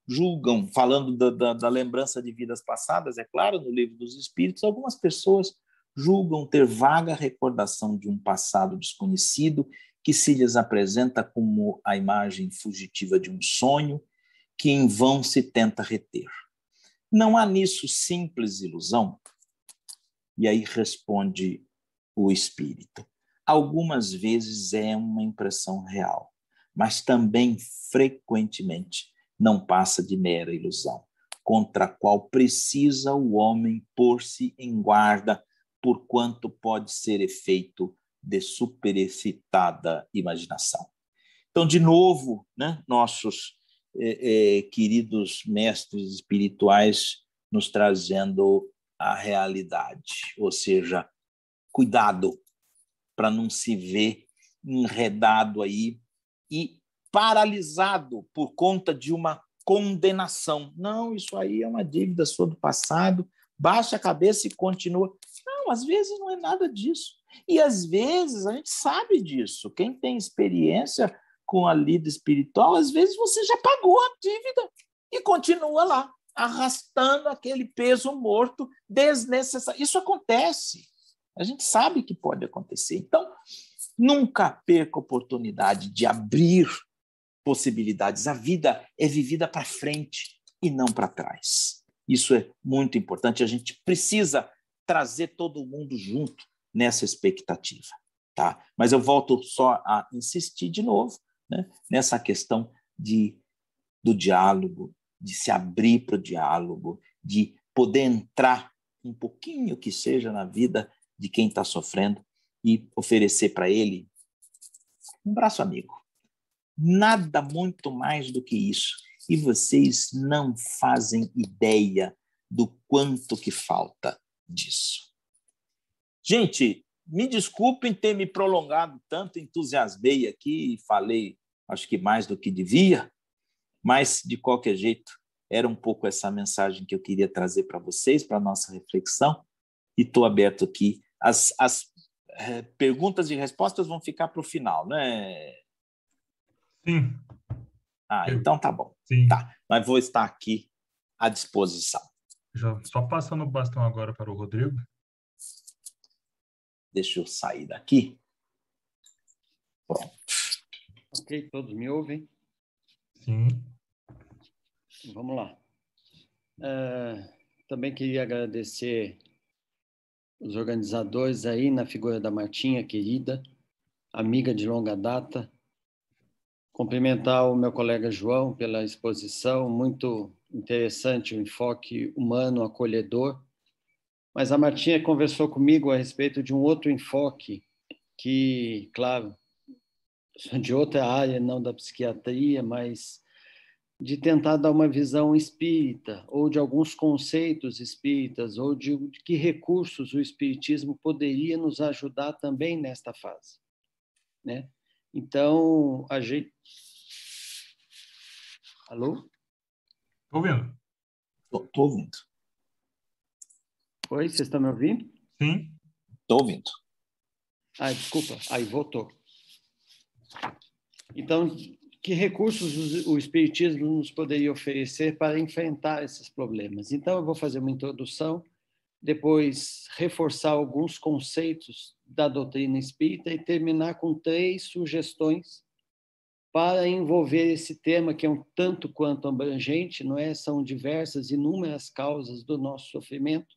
julgam, falando da lembrança de vidas passadas, é claro, no Livro dos Espíritos, algumas pessoas julgam ter vaga recordação de um passado desconhecido que se lhes apresenta como a imagem fugitiva de um sonho que em vão se tenta reter. Não há nisso simples ilusão? E aí responde o espírito. Algumas vezes é uma impressão real, mas também frequentemente não passa de mera ilusão, contra a qual precisa o homem pôr-se em guarda, porquanto pode ser efeito de superexcitada imaginação. Então, de novo, né, nossos queridos mestres espirituais nos trazendo a realidade, ou seja, cuidado para não se ver enredado aí e paralisado por conta de uma condenação. Não, isso aí é uma dívida sua do passado, baixa a cabeça e continua. Não, às vezes não é nada disso. E às vezes a gente sabe disso. Quem tem experiência com a lida espiritual, às vezes você já pagou a dívida e continua lá, arrastando aquele peso morto desnecessário. Isso acontece. A gente sabe que pode acontecer. Então, nunca perca a oportunidade de abrir possibilidades. A vida é vivida para frente e não para trás. Isso é muito importante. A gente precisa trazer todo mundo junto nessa expectativa. Tá? Mas eu volto só a insistir de novo, né, nessa questão do diálogo, de se abrir para o diálogo, de poder entrar um pouquinho que seja na vida de quem está sofrendo e oferecer para ele um braço amigo. Nada muito mais do que isso. E vocês não fazem ideia do quanto que falta disso. Gente, me desculpem ter me prolongado tanto, entusiasmei aqui e falei, acho que mais do que devia, mas, de qualquer jeito, era um pouco essa mensagem que eu queria trazer para vocês, para a nossa reflexão, e estou aberto aqui. As perguntas e respostas vão ficar para o final, né? Sim. Então tá bom. Sim. Tá, mas vou estar aqui à disposição. Já só passando o bastão agora para o Rodrigo. Deixa eu sair daqui. Pronto. Ok, todos me ouvem? Sim. Vamos lá. Também queria agradecer os organizadores aí, na figura da Martinha, querida, amiga de longa data. Cumprimentar o meu colega João pela exposição, muito interessante o enfoque humano, acolhedor. Mas a Martinha conversou comigo a respeito de um outro enfoque que, claro, sou de outra área, não da psiquiatria, mas de tentar dar uma visão espírita, ou de alguns conceitos espíritas, ou de que recursos o espiritismo poderia nos ajudar também nesta fase, né? Então, a gente... Alô? Estou ouvindo. Estou ouvindo. Oi, vocês estão me ouvindo? Sim. Estou ouvindo. Desculpa. Aí, voltou. Então, que recursos o Espiritismo nos poderia oferecer para enfrentar esses problemas. Então, eu vou fazer uma introdução, depois reforçar alguns conceitos da doutrina espírita e terminar com 3 sugestões para envolver esse tema, que é um tanto quanto abrangente, não é? São diversas, inúmeras causas do nosso sofrimento,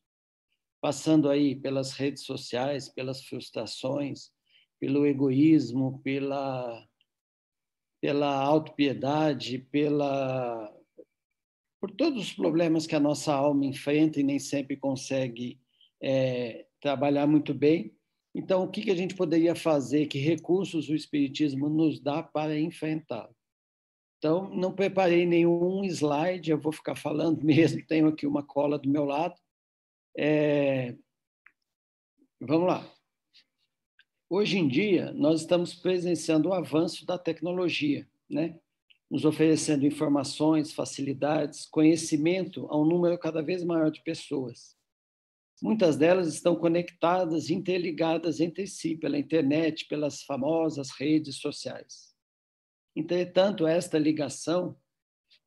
passando aí pelas redes sociais, pelas frustrações, pelo egoísmo, pela autopiedade, por todos os problemas que a nossa alma enfrenta e nem sempre consegue trabalhar muito bem. Então, o que a gente poderia fazer? Que recursos o Espiritismo nos dá para enfrentá-lo? Então, não preparei nenhum slide, eu vou ficar falando mesmo, tenho aqui uma cola do meu lado. Vamos lá. Hoje em dia, nós estamos presenciando o avanço da tecnologia, né? Nos oferecendo informações, facilidades, conhecimento a um número cada vez maior de pessoas. Muitas delas estão conectadas, interligadas entre si, pela internet, pelas famosas redes sociais. Entretanto, esta ligação,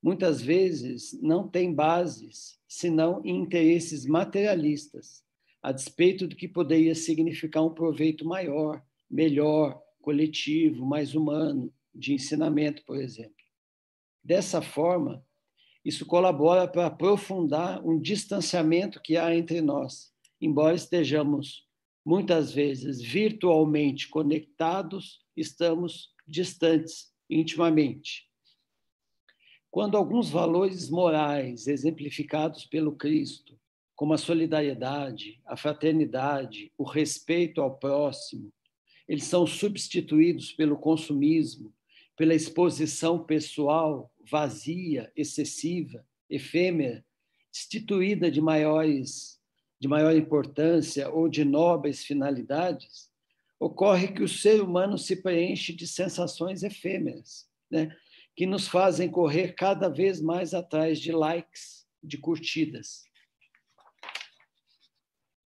muitas vezes, não tem bases, senão em interesses materialistas, a despeito do que poderia significar um proveito maior, melhor, coletivo, mais humano, de ensinamento, por exemplo. Dessa forma, isso colabora para aprofundar um distanciamento que há entre nós, embora estejamos, muitas vezes, virtualmente conectados, estamos distantes intimamente. Quando alguns valores morais exemplificados pelo Cristo, como a solidariedade, a fraternidade, o respeito ao próximo, eles são substituídos pelo consumismo, pela exposição pessoal vazia, excessiva, efêmera, destituída de maior importância ou de nobres finalidades, ocorre que o ser humano se preenche de sensações efêmeras, né, que nos fazem correr cada vez mais atrás de likes, de curtidas.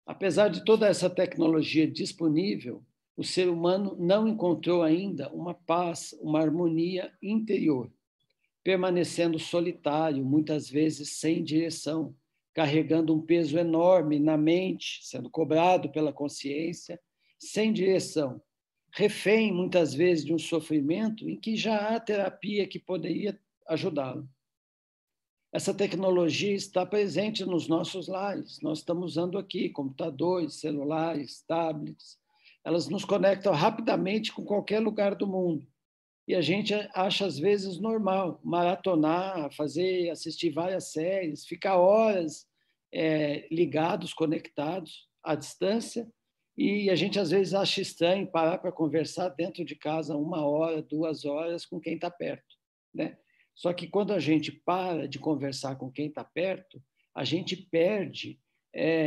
Apesar de toda essa tecnologia disponível, o ser humano não encontrou ainda uma paz, uma harmonia interior, permanecendo solitário, muitas vezes sem direção, carregando um peso enorme na mente, sendo cobrado pela consciência, sem direção, refém, muitas vezes, de um sofrimento em que já há terapia que poderia ajudá-lo. Essa tecnologia está presente nos nossos lares. Nós estamos usando aqui computadores, celulares, tablets. Elas nos conectam rapidamente com qualquer lugar do mundo. E a gente acha, às vezes, normal maratonar, assistir várias séries, ficar horas ligados, conectados, à distância. E a gente, às vezes, acha estranho parar para conversar dentro de casa 1 hora, 2 horas com quem está perto, né? Só que quando a gente para de conversar com quem está perto, a gente perde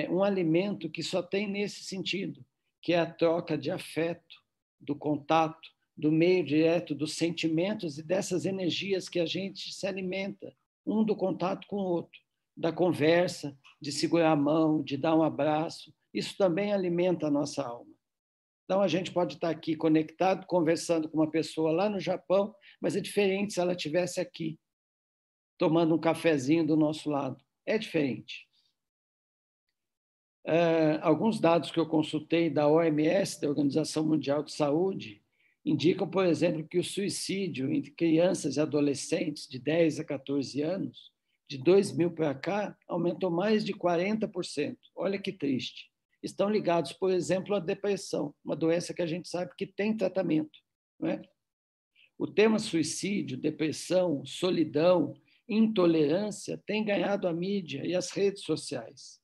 um alimento que só tem nesse sentido, que é a troca de afeto, do contato, do meio direto, dos sentimentos e dessas energias que a gente se alimenta, um do contato com o outro, da conversa, de segurar a mão, de dar um abraço. Isso também alimenta a nossa alma. Então, a gente pode estar aqui conectado, conversando com uma pessoa lá no Japão, mas é diferente se ela estivesse aqui, tomando um cafezinho do nosso lado. É diferente. Alguns dados que eu consultei da OMS, da Organização Mundial de Saúde, indicam, por exemplo, que o suicídio entre crianças e adolescentes de 10 a 14 anos, de 2000 para cá, aumentou mais de 40%. Olha que triste. Estão ligados, por exemplo, à depressão, uma doença que a gente sabe que tem tratamento, não é? O tema suicídio, depressão, solidão, intolerância tem ganhado a mídia e as redes sociais,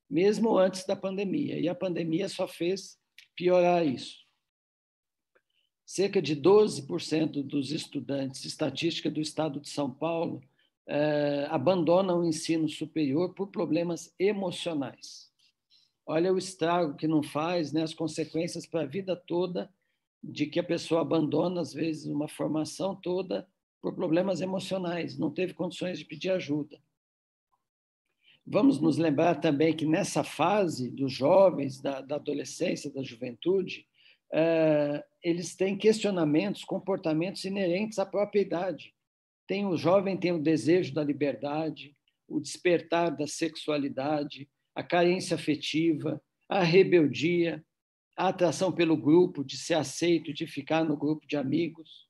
mesmo antes da pandemia, e a pandemia só fez piorar isso. Cerca de 12% dos estudantes, estatística do estado de São Paulo, abandonam o ensino superior por problemas emocionais. Olha o estrago que não faz, né? As consequências para a vida toda de que a pessoa abandona, às vezes, uma formação toda por problemas emocionais, não teve condições de pedir ajuda. Vamos nos lembrar também que nessa fase dos jovens, da adolescência, da juventude, eles têm questionamentos, comportamentos inerentes à própria idade. O jovem tem o desejo da liberdade, o despertar da sexualidade, a carência afetiva, a rebeldia, a atração pelo grupo, de ser aceito, de ficar no grupo de amigos.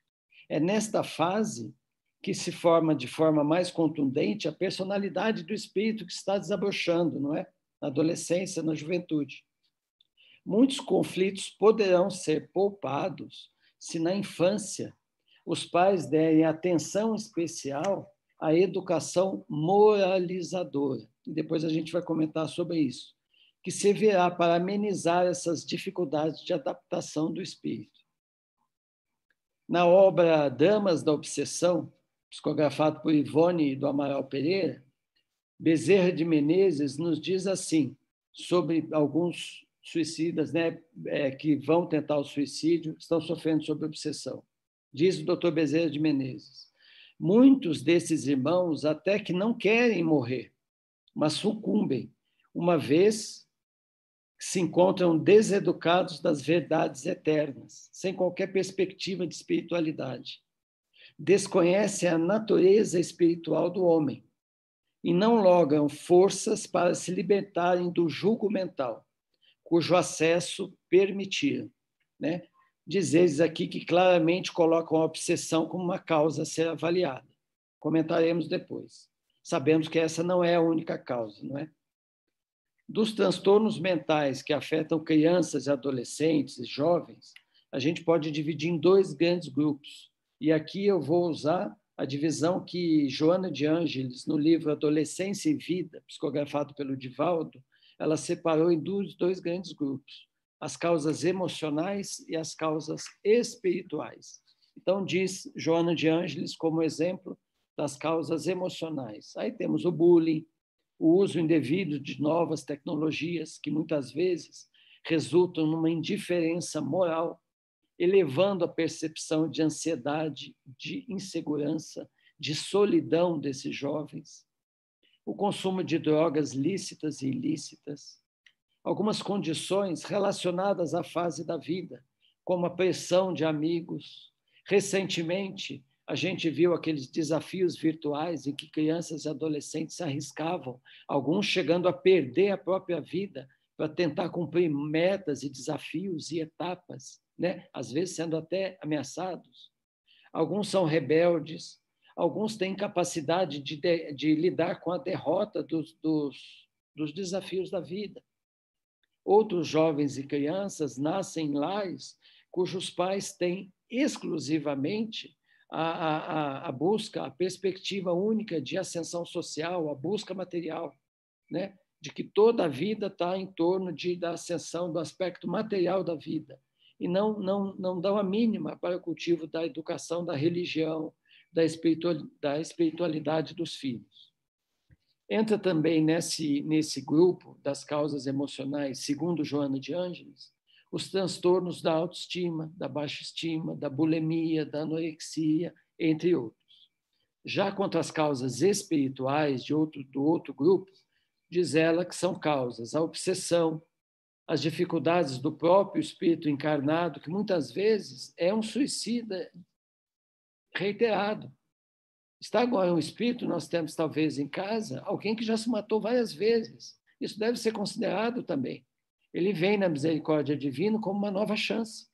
É nesta fase que se forma de forma mais contundente a personalidade do espírito que está desabrochando, não é? Na adolescência, na juventude. Muitos conflitos poderão ser poupados se na infância os pais derem atenção especial à educação moralizadora. E depois a gente vai comentar sobre isso, que servirá para amenizar essas dificuldades de adaptação do espírito. Na obra Damas da Obsessão, psicografado por Ivone do Amaral Pereira, Bezerra de Menezes nos diz assim, sobre alguns suicidas, né, que vão tentar o suicídio, estão sofrendo sobre obsessão. Diz o Dr. Bezerra de Menezes: muitos desses irmãos até que não querem morrer, mas sucumbem, uma vez que se encontram deseducados das verdades eternas, sem qualquer perspectiva de espiritualidade. Desconhecem a natureza espiritual do homem e não logram forças para se libertarem do jugo mental, cujo acesso permitiram, né? Diz eles aqui que claramente colocam a obsessão como uma causa a ser avaliada. Comentaremos depois. Sabemos que essa não é a única causa, não é? Dos transtornos mentais que afetam crianças e adolescentes e jovens, a gente pode dividir em dois grandes grupos. E aqui eu vou usar a divisão que Joana de Ângeles, no livro Adolescência e Vida, psicografado pelo Divaldo, ela separou em dois grandes grupos: as causas emocionais e as causas espirituais. Então, diz Joana de Ângeles como exemplo das causas emocionais. Aí temos o bullying, o uso indevido de novas tecnologias, que muitas vezes resultam numa indiferença moral, elevando a percepção de ansiedade, de insegurança, de solidão desses jovens. O consumo de drogas lícitas e ilícitas. Algumas condições relacionadas à fase da vida, como a pressão de amigos. Recentemente, a gente viu aqueles desafios virtuais em que crianças e adolescentes se arriscavam, alguns chegando a perder a própria vida para tentar cumprir metas e desafios e etapas, né? Às vezes sendo até ameaçados. Alguns são rebeldes, alguns têm capacidade de lidar com a derrota dos desafios da vida. Outros jovens e crianças nascem em lares cujos pais têm exclusivamente a busca, a perspectiva única de ascensão social, a busca material, né? De que toda a vida está em torno da ascensão do aspecto material da vida, e não dão a mínima para o cultivo da educação, da religião, da espiritualidade dos filhos. Entra também nesse grupo das causas emocionais, segundo Joana de Ângeles, os transtornos da autoestima, da baixa estima, da bulimia, da anorexia, entre outros. Já quanto às causas espirituais do outro grupo, diz ela que são causas a obsessão, as dificuldades do próprio espírito encarnado, que muitas vezes é um suicida reiterado. Está agora um espírito, nós temos talvez em casa, alguém que já se matou várias vezes. Isso deve ser considerado também. Ele vem na misericórdia divina como uma nova chance.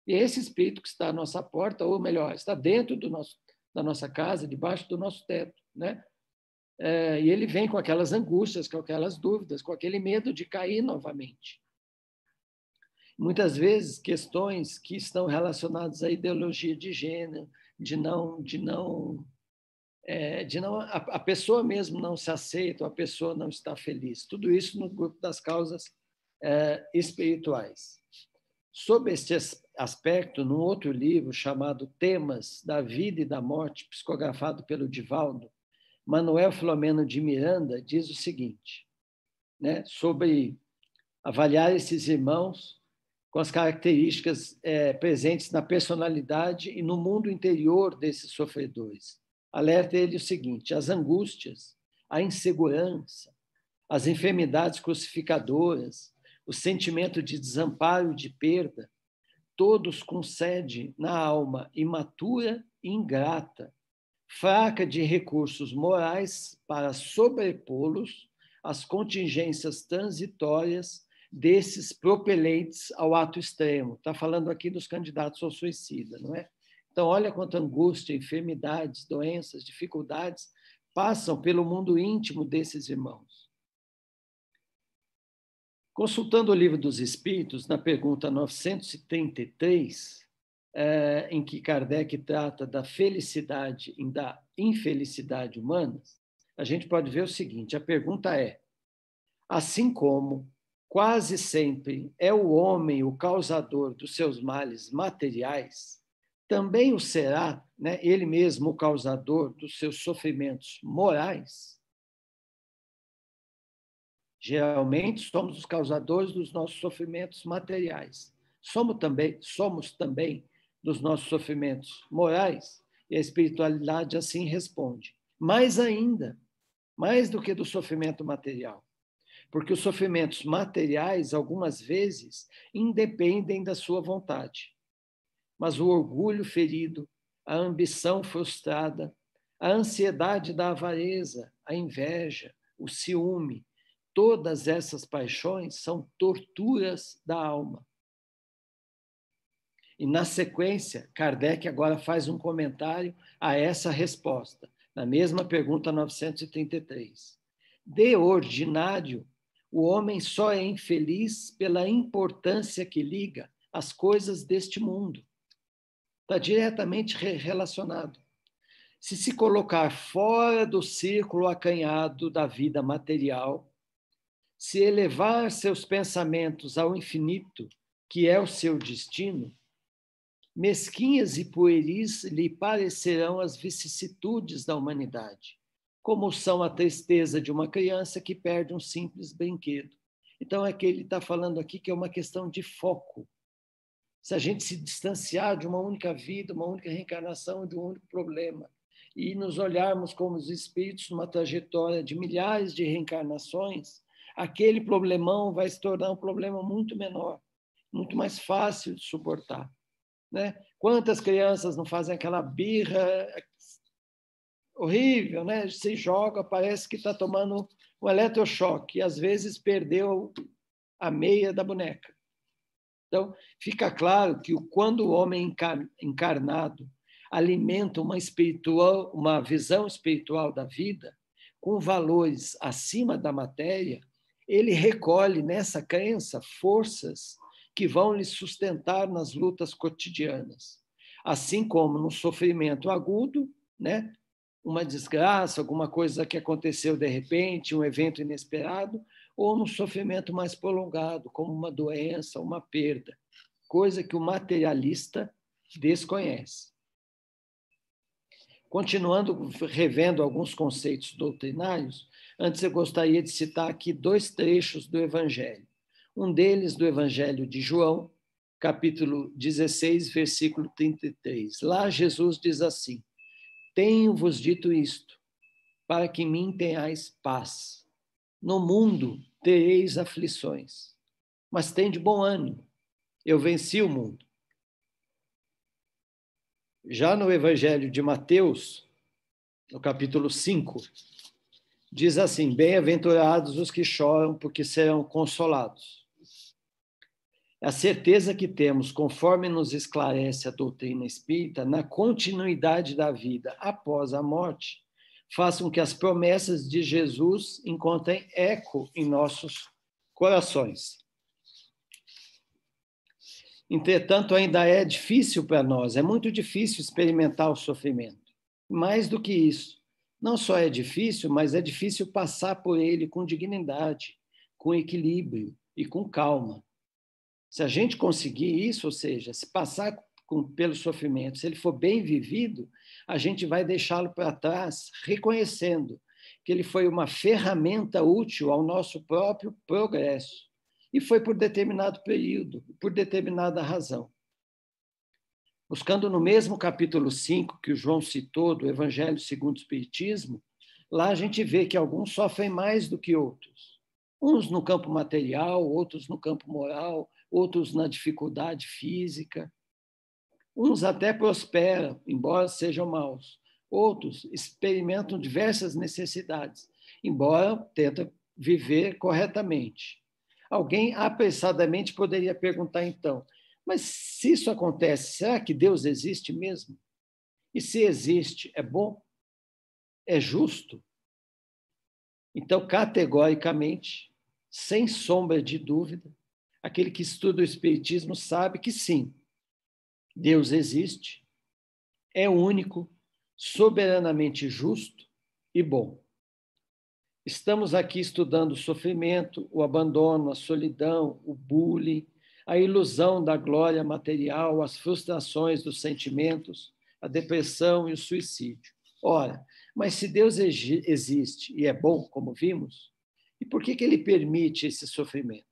E esse espírito que está à nossa porta, ou melhor, está dentro da nossa casa, debaixo do nosso teto, né? E ele vem com aquelas angústias, com aquelas dúvidas, com aquele medo de cair novamente. Muitas vezes, questões que estão relacionadas à ideologia de gênero, a pessoa mesmo não se aceita, a pessoa não está feliz. Tudo isso no grupo das causas espirituais. Sob este aspecto, num outro livro chamado Temas da Vida e da Morte, psicografado pelo Divaldo, Manuel Filomeno de Miranda diz o seguinte, né, sobre avaliar esses irmãos com as características presentes na personalidade e no mundo interior desses sofredores. Alerta ele o seguinte: as angústias, a insegurança, as enfermidades crucificadoras, o sentimento de desamparo e de perda todos com sede na alma imatura e ingrata, fraca de recursos morais para sobrepô-los às contingências transitórias desses propelentes ao ato extremo. Está falando aqui dos candidatos ao suicida, não é? Então, olha quanta angústia, enfermidades, doenças, dificuldades passam pelo mundo íntimo desses irmãos. Consultando o Livro dos Espíritos, na pergunta 933, em que Kardec trata da felicidade e da infelicidade humanas, a gente pode ver o seguinte, a pergunta é, assim como quase sempre é o homem o causador dos seus males materiais, também o será, né, ele mesmo o causador dos seus sofrimentos morais? Geralmente somos os causadores dos nossos sofrimentos materiais. Somos também dos nossos sofrimentos morais, e a espiritualidade assim responde. Mais ainda, mais do que do sofrimento material. Porque os sofrimentos materiais, algumas vezes, independem da sua vontade. Mas o orgulho ferido, a ambição frustrada, a ansiedade da avareza, a inveja, o ciúme, todas essas paixões são torturas da alma. E, na sequência, Kardec agora faz um comentário a essa resposta, na mesma pergunta 933. De ordinário, o homem só é infeliz pela importância que liga as coisas deste mundo. Está diretamente relacionado. Se colocar fora do círculo acanhado da vida material, se elevar seus pensamentos ao infinito, que é o seu destino, mesquinhas e pueris lhe parecerão as vicissitudes da humanidade, como são a tristeza de uma criança que perde um simples brinquedo. Então, é que ele está falando aqui que é uma questão de foco. Se a gente se distanciar de uma única vida, uma única reencarnação, de um único problema, e nos olharmos como os espíritos numa trajetória de milhares de reencarnações, aquele problemão vai se tornar um problema muito menor, muito mais fácil de suportar. Né? Quantas crianças não fazem aquela birra horrível, né? Se joga, parece que está tomando um eletrochoque, e às vezes perdeu a meia da boneca. Então, fica claro que quando o homem encarnado alimenta uma visão espiritual da vida, com valores acima da matéria, ele recolhe nessa crença forças que vão lhe sustentar nas lutas cotidianas. Assim como no sofrimento agudo, né? Uma desgraça, alguma coisa que aconteceu de repente, um evento inesperado, ou no sofrimento mais prolongado, como uma doença, uma perda, coisa que o materialista desconhece. Continuando, revendo alguns conceitos doutrinários, antes eu gostaria de citar aqui 2 trechos do Evangelho. Um deles do Evangelho de João, capítulo 16, versículo 33. Lá Jesus diz assim, tenho-vos dito isto, para que em mim tenhais paz. No mundo tereis aflições, mas tende bom ânimo, eu venci o mundo. Já no Evangelho de Mateus, no capítulo 5, diz assim, bem-aventurados os que choram, porque serão consolados. A certeza que temos, conforme nos esclarece a doutrina espírita, na continuidade da vida após a morte, faz com que as promessas de Jesus encontrem eco em nossos corações. Entretanto, ainda é difícil para nós, é muito difícil experimentar o sofrimento. Mais do que isso, não só é difícil, mas é difícil passar por ele com dignidade, com equilíbrio e com calma. Se a gente conseguir isso, ou seja, se passar pelo sofrimento, se ele for bem vivido, a gente vai deixá-lo para trás, reconhecendo que ele foi uma ferramenta útil ao nosso próprio progresso. E foi por determinado período, por determinada razão. Buscando no mesmo capítulo 5 que o João citou, do Evangelho segundo o Espiritismo, lá a gente vê que alguns sofrem mais do que outros. Uns no campo material, outros no campo moral, outros na dificuldade física. Uns até prosperam, embora sejam maus. Outros experimentam diversas necessidades, embora tentem viver corretamente. Alguém apressadamente poderia perguntar, então, mas se isso acontece, será que Deus existe mesmo? E se existe, é bom? É justo? Então, categoricamente, sem sombra de dúvida, aquele que estuda o Espiritismo sabe que sim, Deus existe, é único, soberanamente justo e bom. Estamos aqui estudando o sofrimento, o abandono, a solidão, o bullying, a ilusão da glória material, as frustrações dos sentimentos, a depressão e o suicídio. Ora, mas se Deus existe e é bom, como vimos, e por que ele permite esse sofrimento?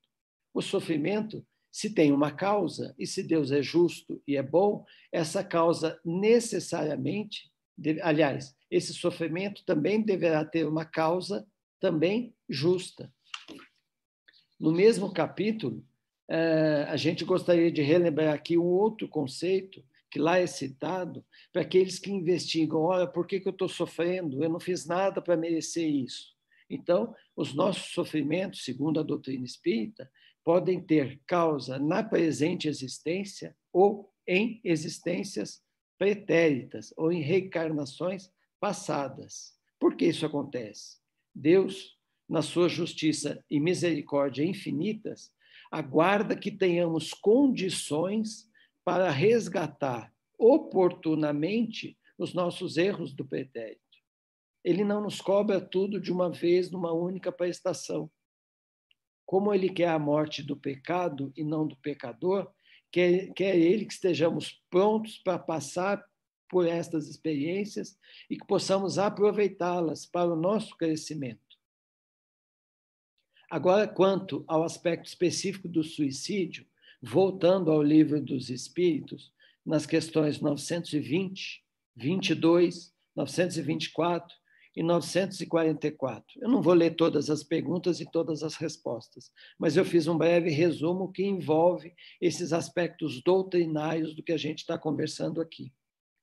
O sofrimento, se tem uma causa, e se Deus é justo e é bom, essa causa necessariamente, aliás, esse sofrimento também deverá ter uma causa também justa. No mesmo capítulo, a gente gostaria de relembrar aqui um outro conceito que lá é citado para aqueles que investigam, olha, por que eu estou sofrendo? Eu não fiz nada para merecer isso. Então, os nossos sofrimentos, segundo a doutrina espírita, podem ter causa na presente existência ou em existências pretéritas ou em reencarnações passadas. Por que isso acontece? Deus, na sua justiça e misericórdia infinitas, aguarda que tenhamos condições para resgatar oportunamente os nossos erros do pretérito. Ele não nos cobra tudo de uma vez, numa única prestação. Como ele quer a morte do pecado e não do pecador, quer ele que estejamos prontos para passar por estas experiências e que possamos aproveitá-las para o nosso crescimento. Agora, quanto ao aspecto específico do suicídio, voltando ao Livro dos Espíritos, nas questões 920, 22, 924 e 944. Eu não vou ler todas as perguntas e todas as respostas, mas eu fiz um breve resumo que envolve esses aspectos doutrinários do que a gente está conversando aqui.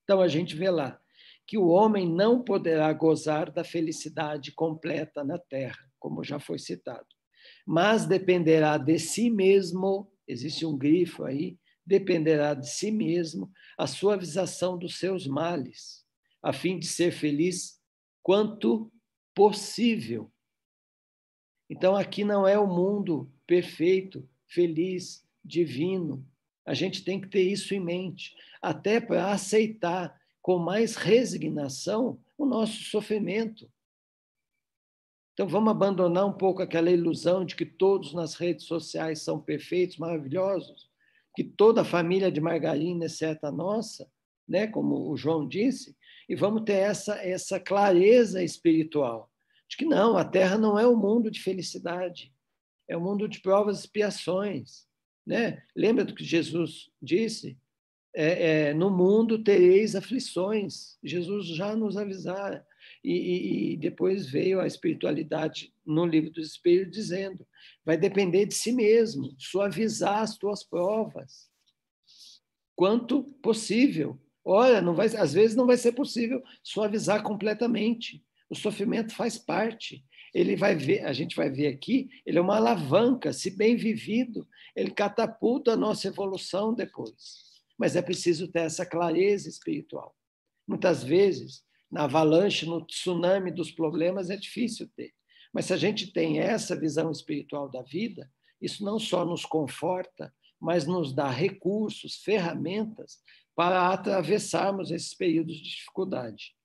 Então, a gente vê lá que o homem não poderá gozar da felicidade completa na Terra, como já foi citado, mas dependerá de si mesmo, existe um grifo aí, dependerá de si mesmo a suavização dos seus males, a fim de ser feliz quanto possível. Então, aqui não é o mundo perfeito, feliz, divino. A gente tem que ter isso em mente, até para aceitar com mais resignação o nosso sofrimento. Então, vamos abandonar um pouco aquela ilusão de que todos nas redes sociais são perfeitos, maravilhosos, que toda a família de margarina, exceto a nossa, né, como o João disse, e vamos ter essa clareza espiritual, de que não, a Terra não é um mundo de felicidade, é um mundo de provas e expiações. Né? Lembra do que Jesus disse? No mundo tereis aflições. Jesus já nos avisara. E depois veio a espiritualidade no Livro dos Espíritos dizendo, vai depender de si mesmo, suavizar as tuas provas, quanto possível. Olha, às vezes não vai ser possível suavizar completamente. O sofrimento faz parte. Ele vai ver, a gente vai ver aqui, ele é uma alavanca, se bem vivido, ele catapulta a nossa evolução depois. Mas é preciso ter essa clareza espiritual. Muitas vezes, na avalanche, no tsunami dos problemas, é difícil ter. Mas se a gente tem essa visão espiritual da vida, isso não só nos conforta, mas nos dá recursos, ferramentas para atravessarmos esses períodos de dificuldade.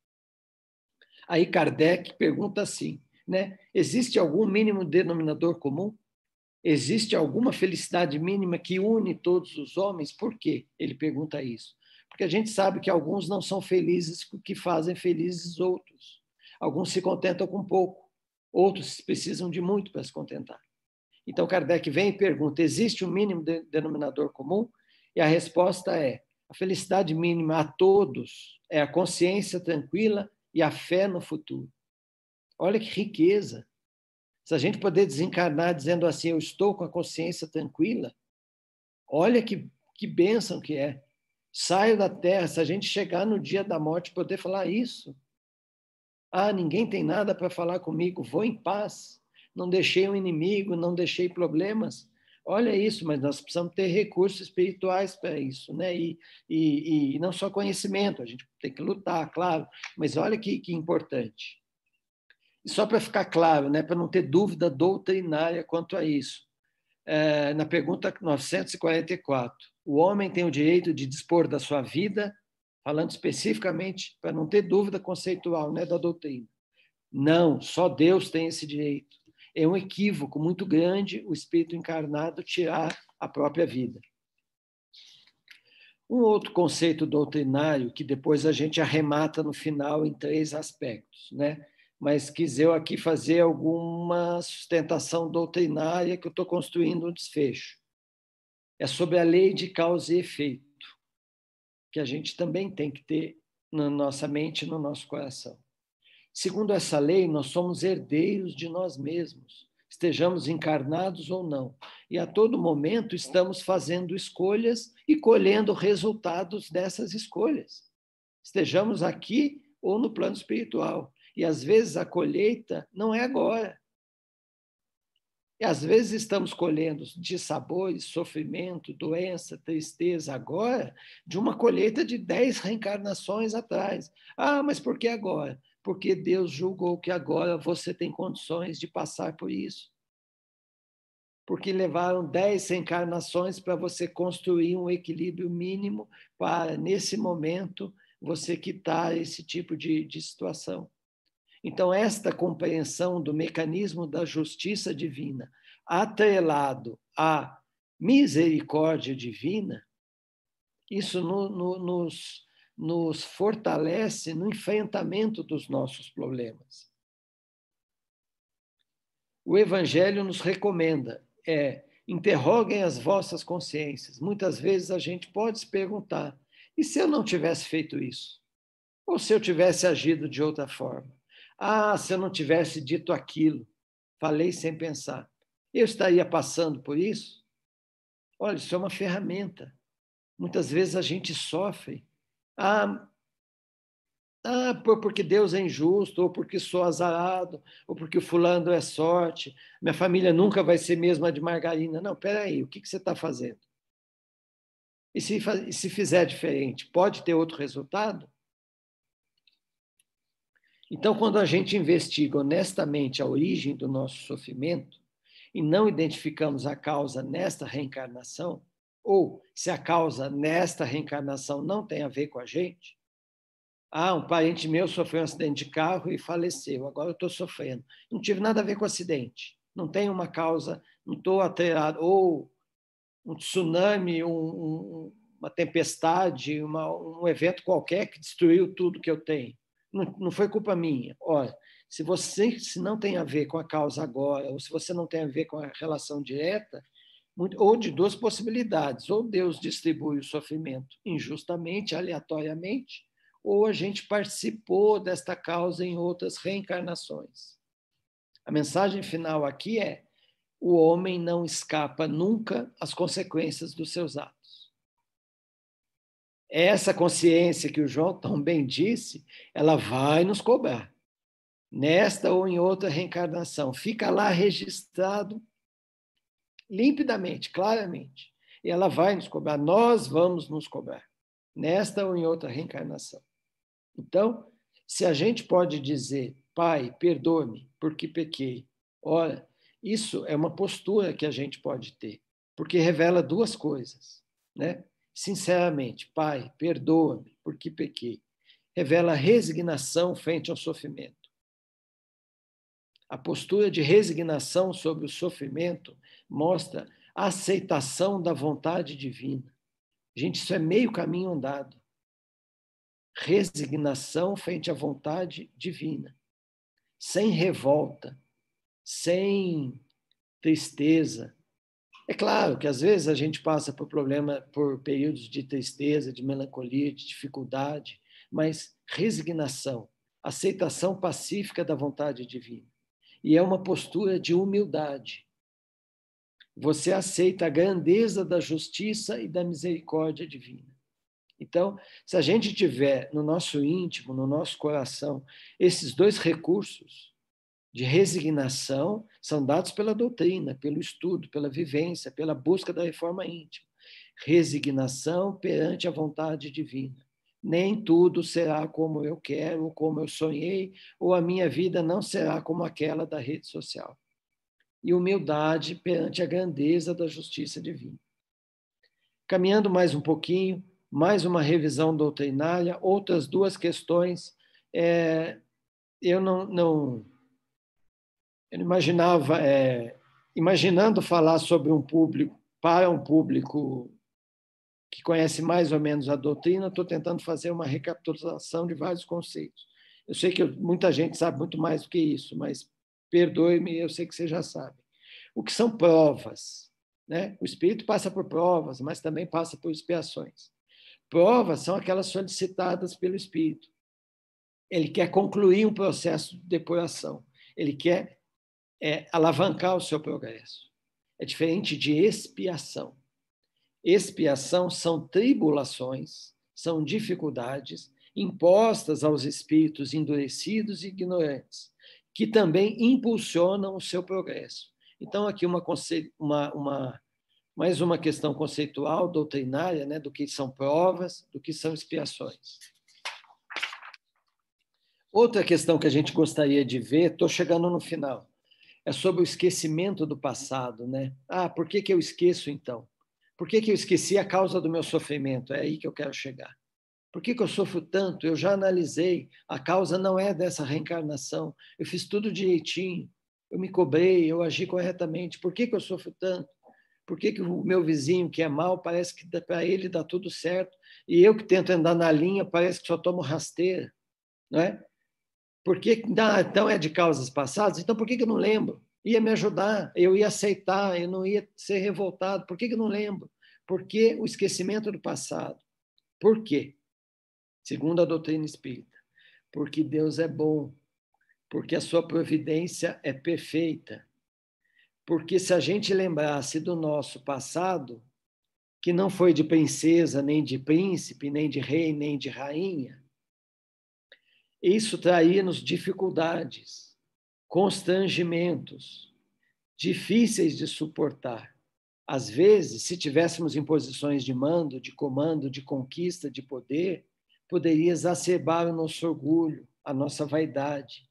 Aí Kardec pergunta assim, né? Existe algum mínimo denominador comum? Existe alguma felicidade mínima que une todos os homens? Por quê? Ele pergunta isso. Porque a gente sabe que alguns não são felizes com o que fazem felizes outros. Alguns se contentam com pouco, outros precisam de muito para se contentar. Então Kardec vem e pergunta, existe um mínimo denominador comum? E a resposta é, a felicidade mínima a todos é a consciência tranquila e a fé no futuro. Olha que riqueza! Se a gente poder desencarnar dizendo assim, eu estou com a consciência tranquila, olha que bênção que é. Saio da Terra, se a gente chegar no dia da morte poder falar isso. Ah, ninguém tem nada para falar comigo, vou em paz. Não deixei um inimigo, não deixei problemas. Olha isso, mas nós precisamos ter recursos espirituais para isso, né? E não só conhecimento, a gente tem que lutar, claro, mas olha que importante. E só para ficar claro, né, para não ter dúvida doutrinária quanto a isso, na pergunta 944, o homem tem o direito de dispor da sua vida, falando especificamente, para não ter dúvida conceitual, né, da doutrina. Não, só Deus tem esse direito. É um equívoco muito grande o espírito encarnado tirar a própria vida. Um outro conceito doutrinário que depois a gente arremata no final em 3 aspectos, né? Mas quis eu aqui fazer alguma sustentação doutrinária que eu estou construindo um desfecho. É sobre a lei de causa e efeito, que a gente também tem que ter na nossa mente e no nosso coração. Segundo essa lei, nós somos herdeiros de nós mesmos, estejamos encarnados ou não. E a todo momento estamos fazendo escolhas e colhendo resultados dessas escolhas. Estejamos aqui ou no plano espiritual. E às vezes a colheita não é agora. E às vezes estamos colhendo dissabores, sofrimento, doença, tristeza agora, de uma colheita de 10 reencarnações atrás. Ah, mas por que agora? Porque Deus julgou que agora você tem condições de passar por isso. Porque levaram 10 reencarnações para você construir um equilíbrio mínimo para, nesse momento, você quitar esse tipo de situação. Então, esta compreensão do mecanismo da justiça divina, atrelado à misericórdia divina, isso nos fortalece no enfrentamento dos nossos problemas. O Evangelho nos recomenda, interroguem as vossas consciências. Muitas vezes a gente pode se perguntar, e se eu não tivesse feito isso? Ou se eu tivesse agido de outra forma? Ah, se eu não tivesse dito aquilo, falei sem pensar, eu estaria passando por isso? Olha, isso é uma ferramenta. Muitas vezes a gente sofre. Porque Deus é injusto, ou porque sou azarado, ou porque o fulano é sorte, minha família nunca vai ser mesmo a de margarina. Não, peraí, o que você está fazendo? E se fizer diferente, pode ter outro resultado? Então, quando a gente investiga honestamente a origem do nosso sofrimento e não identificamos a causa nesta reencarnação, ou se a causa nesta reencarnação não tem a ver com a gente, um parente meu sofreu um acidente de carro e faleceu, agora eu estou sofrendo. Não tive nada a ver com o acidente, não tem uma causa, não estou alterado, ou um tsunami, uma tempestade, um evento qualquer que destruiu tudo que eu tenho. Não foi culpa minha. Olha, se não tem a ver com a causa agora, ou se você não tem a ver com a relação direta, ou de 2 possibilidades, ou Deus distribui o sofrimento injustamente, aleatoriamente, ou a gente participou desta causa em outras reencarnações. A mensagem final aqui é: o homem não escapa nunca às consequências dos seus atos. Essa consciência que o João tão bem disse, ela vai nos cobrar. Nesta ou em outra reencarnação. Fica lá registrado limpidamente, claramente. E ela vai nos cobrar. Nós vamos nos cobrar. Nesta ou em outra reencarnação. Então, se a gente pode dizer, Pai, perdoa-me porque pequei. Olha, isso é uma postura que a gente pode ter. Porque revela 2 coisas, né? Sinceramente, Pai, perdoa-me porque pequei. Revela resignação frente ao sofrimento. A postura de resignação sobre o sofrimento mostra a aceitação da vontade divina. Gente, isso é meio caminho andado. Resignação frente à vontade divina. Sem revolta, sem tristeza. É claro que às vezes a gente passa por períodos de tristeza, de melancolia, de dificuldade, mas resignação, aceitação pacífica da vontade divina. E é uma postura de humildade. Você aceita a grandeza da justiça e da misericórdia divina. Então, se a gente tiver no nosso íntimo, no nosso coração, esses dois recursos de resignação, são dados pela doutrina, pelo estudo, pela vivência, pela busca da reforma íntima. Resignação perante a vontade divina. Nem tudo será como eu quero, ou como eu sonhei, ou a minha vida não será como aquela da rede social. E humildade perante a grandeza da justiça divina. Caminhando mais um pouquinho, mais uma revisão doutrinária, outras duas questões. Eu não imaginava, imaginando falar sobre um público, para um público que conhece mais ou menos a doutrina, estou tentando fazer uma recapitulação de vários conceitos. Eu sei que muita gente sabe muito mais do que isso, mas perdoe-me, eu sei que você já sabe. O que são provas? Né? O Espírito passa por provas, mas também passa por expiações. Provas são aquelas solicitadas pelo Espírito. Ele quer concluir um processo de depuração. Ele quer alavancar o seu progresso. É diferente de expiação. Expiação são tribulações, são dificuldades impostas aos espíritos endurecidos e ignorantes, que também impulsionam o seu progresso. Então, aqui mais uma questão conceitual, doutrinária, né, do que são provas, do que são expiações. Outra questão que a gente gostaria de ver, estou chegando no final, é sobre o esquecimento do passado, né? Por que eu esqueço, então? Por que eu esqueci a causa do meu sofrimento? É aí que eu quero chegar. Por que eu sofro tanto? Eu já analisei, a causa não é dessa reencarnação. Eu fiz tudo direitinho, eu me cobrei, eu agi corretamente. Por que eu sofro tanto? Por que o meu vizinho, que é mau, parece que para ele dá tudo certo, e eu que tento andar na linha, parece que só tomo rasteira, não é? Então é de causas passadas? Então por que eu não lembro? Ia me ajudar, eu ia aceitar, eu não ia ser revoltado. Por que eu não lembro? Porque o esquecimento do passado. Por quê? Segundo a doutrina espírita. Porque Deus é bom. Porque a sua providência é perfeita. Porque se a gente lembrasse do nosso passado, que não foi de princesa, nem de príncipe, nem de rei, nem de rainha, isso traria-nos dificuldades, constrangimentos, difíceis de suportar. Às vezes, se tivéssemos em posições de mando, de comando, de conquista, de poder, poderia exacerbar o nosso orgulho, a nossa vaidade.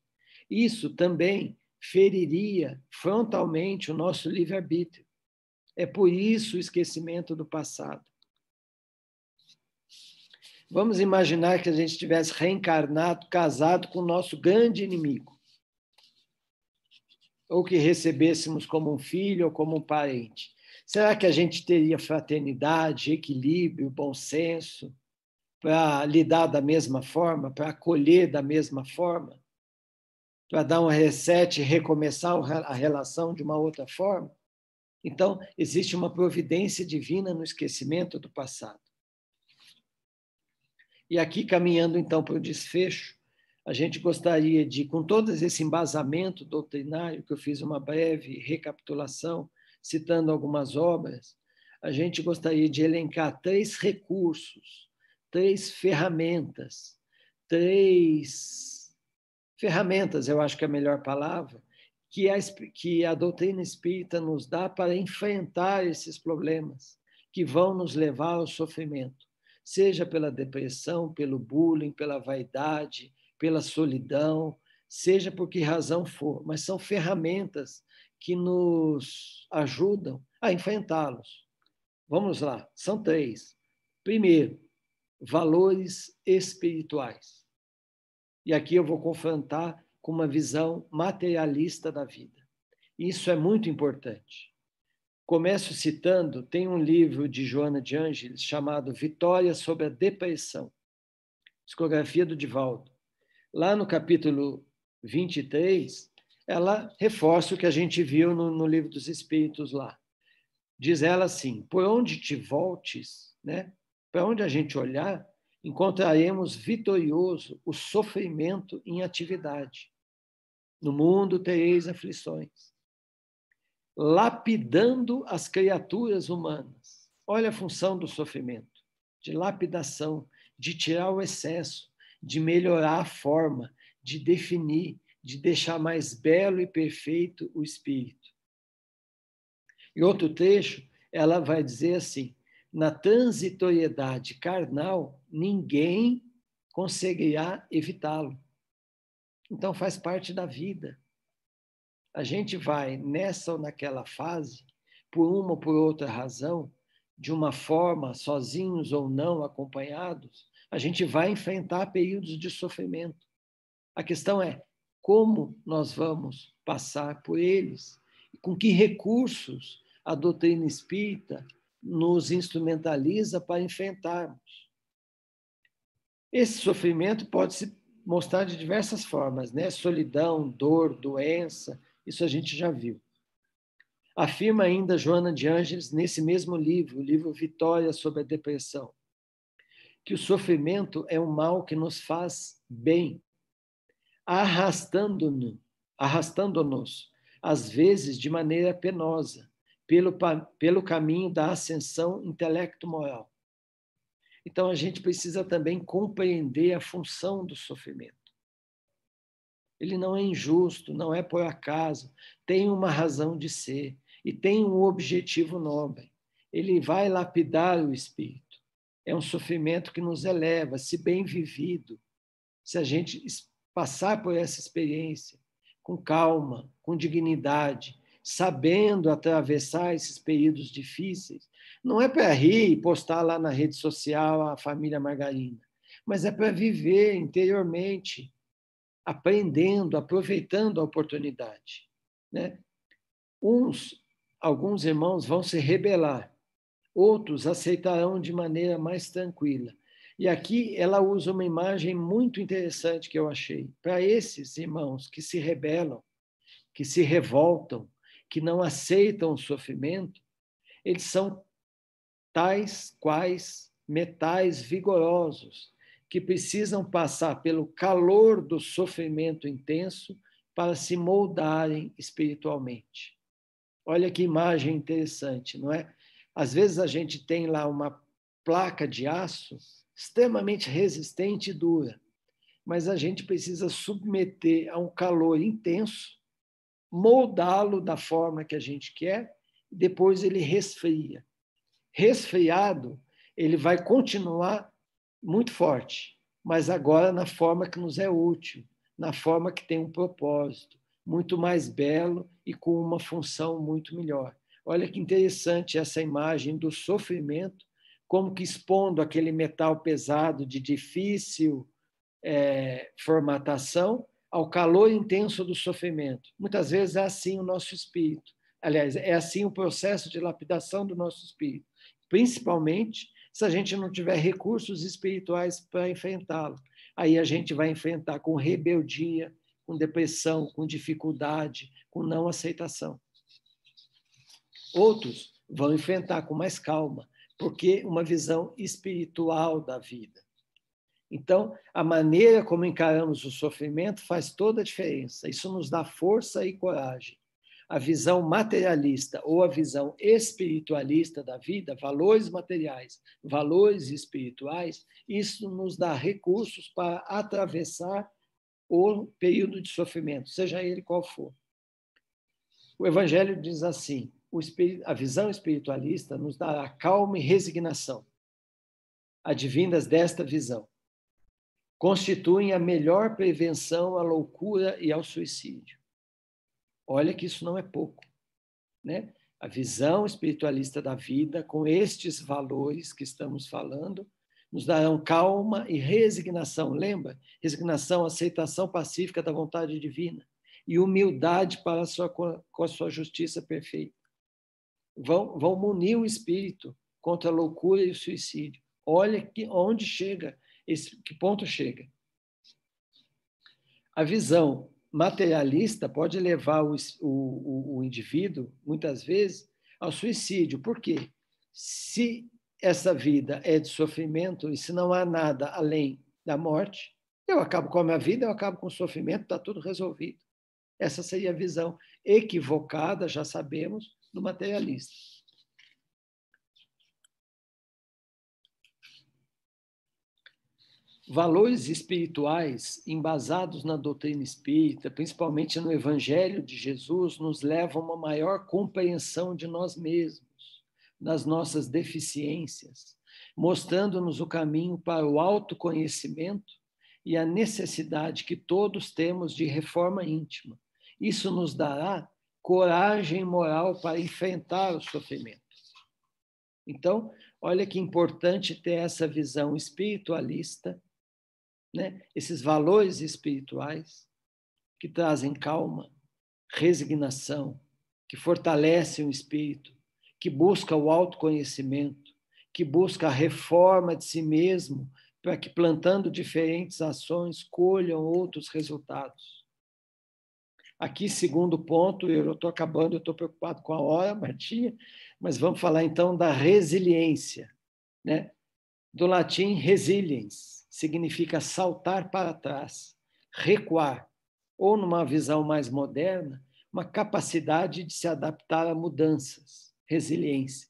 Isso também feriria frontalmente o nosso livre-arbítrio. É por isso o esquecimento do passado. Vamos imaginar que a gente tivesse reencarnado, casado com o nosso grande inimigo. Ou que recebêssemos como um filho ou como um parente. Será que a gente teria fraternidade, equilíbrio, bom senso, para lidar da mesma forma, para acolher da mesma forma, para dar um reset e recomeçar a relação de uma outra forma? Então, existe uma providência divina no esquecimento do passado. E aqui, caminhando então para o desfecho, a gente gostaria de, com todo esse embasamento doutrinário, que eu fiz uma breve recapitulação, citando algumas obras, a gente gostaria de elencar 3 recursos, 3 ferramentas, eu acho que é a melhor palavra, que a doutrina espírita nos dá para enfrentar esses problemas que vão nos levar ao sofrimento, seja pela depressão, pelo bullying, pela vaidade, pela solidão, seja por que razão for, mas são ferramentas que nos ajudam a enfrentá-los. Vamos lá, são 3. Primeiro, valores espirituais. E aqui eu vou confrontar com uma visão materialista da vida. Isso é muito importante. Começo citando, tem um livro de Joana de Ângeles chamado Vitória sobre a Depressão, psicografia do Divaldo. Lá no capítulo 23, ela reforça o que a gente viu no Livro dos Espíritos lá. Diz ela assim, por onde te voltes, né? Para onde a gente olhar, encontraremos vitorioso o sofrimento em atividade. No mundo tereis aflições. Lapidando as criaturas humanas. Olha a função do sofrimento, de lapidação, de tirar o excesso, de melhorar a forma, de definir, de deixar mais belo e perfeito o espírito. Em outro trecho, ela vai dizer assim: na transitoriedade carnal, ninguém conseguirá evitá-lo. Então faz parte da vida. A gente vai nessa ou naquela fase, por uma ou por outra razão, de uma forma, sozinhos ou não, acompanhados, a gente vai enfrentar períodos de sofrimento. A questão é como nós vamos passar por eles, com que recursos a doutrina espírita nos instrumentaliza para enfrentarmos. Esse sofrimento pode se mostrar de diversas formas, né? Solidão, dor, doença, isso a gente já viu. Afirma ainda Joana de Ângeles, nesse mesmo livro, o livro Vitória sobre a Depressão, que o sofrimento é um mal que nos faz bem, arrastando-nos, às vezes de maneira penosa, pelo caminho da ascensão intelecto-moral. Então, a gente precisa também compreender a função do sofrimento. Ele não é injusto, não é por acaso, tem uma razão de ser e tem um objetivo nobre. Ele vai lapidar o espírito. É um sofrimento que nos eleva, se bem vivido, se a gente passar por essa experiência com calma, com dignidade, sabendo atravessar esses períodos difíceis. Não é para rir e postar lá na rede social a família Margarina, mas é para viver interiormente, aprendendo, aproveitando a oportunidade, né? Alguns irmãos vão se rebelar, outros aceitarão de maneira mais tranquila. E aqui ela usa uma imagem muito interessante que eu achei. Para esses irmãos que se rebelam, que se revoltam, que não aceitam o sofrimento, eles são tais quais metais vigorosos, que precisam passar pelo calor do sofrimento intenso para se moldarem espiritualmente. Olha que imagem interessante, não é? Às vezes a gente tem lá uma placa de aço extremamente resistente e dura, mas a gente precisa submeter a um calor intenso, moldá-lo da forma que a gente quer, e depois ele resfria. Resfriado, ele vai continuar muito forte, mas agora na forma que nos é útil, na forma que tem um propósito, muito mais belo e com uma função muito melhor. Olha que interessante essa imagem do sofrimento, como que expondo aquele metal pesado de difícil formatação ao calor intenso do sofrimento. Muitas vezes é assim o nosso espírito. Aliás, é assim o processo de lapidação do nosso espírito, principalmente se a gente não tiver recursos espirituais para enfrentá-lo. Aí a gente vai enfrentar com rebeldia, com depressão, com dificuldade, com não aceitação. Outros vão enfrentar com mais calma, porque uma visão espiritual da vida. Então, a maneira como encaramos o sofrimento faz toda a diferença. Isso nos dá força e coragem. A visão materialista ou a visão espiritualista da vida, valores materiais, valores espirituais, isso nos dá recursos para atravessar o período de sofrimento, seja ele qual for. O Evangelho diz assim: a visão espiritualista nos dará calma e resignação. Advindas desta visão, constituem a melhor prevenção à loucura e ao suicídio. Olha que isso não é pouco, né? A visão espiritualista da vida, com estes valores que estamos falando, nos darão calma e resignação. Lembra? Resignação, aceitação pacífica da vontade divina e humildade para com a sua justiça perfeita. Vão munir o espírito contra a loucura e o suicídio. Olha onde chega, que ponto chega. A visão materialista pode levar o indivíduo, muitas vezes, ao suicídio. Por quê? Se essa vida é de sofrimento e se não há nada além da morte, eu acabo com a minha vida, eu acabo com o sofrimento, está tudo resolvido. Essa seria a visão equivocada, já sabemos, do materialista. Valores espirituais embasados na doutrina espírita, principalmente no Evangelho de Jesus, nos levam a uma maior compreensão de nós mesmos, das nossas deficiências, mostrando-nos o caminho para o autoconhecimento e a necessidade que todos temos de reforma íntima. Isso nos dará coragem moral para enfrentar o sofrimento. Então, olha que importante ter essa visão espiritualista, né? Esses valores espirituais que trazem calma, resignação, que fortalecem o espírito, que busca o autoconhecimento, que busca a reforma de si mesmo, para que, plantando diferentes ações, colham outros resultados. Aqui, segundo ponto, eu estou acabando, eu estou preocupado com a hora, Martinha, mas vamos falar então da resiliência, né? Do latim resiliens, significa saltar para trás, recuar, ou numa visão mais moderna, uma capacidade de se adaptar a mudanças, resiliência.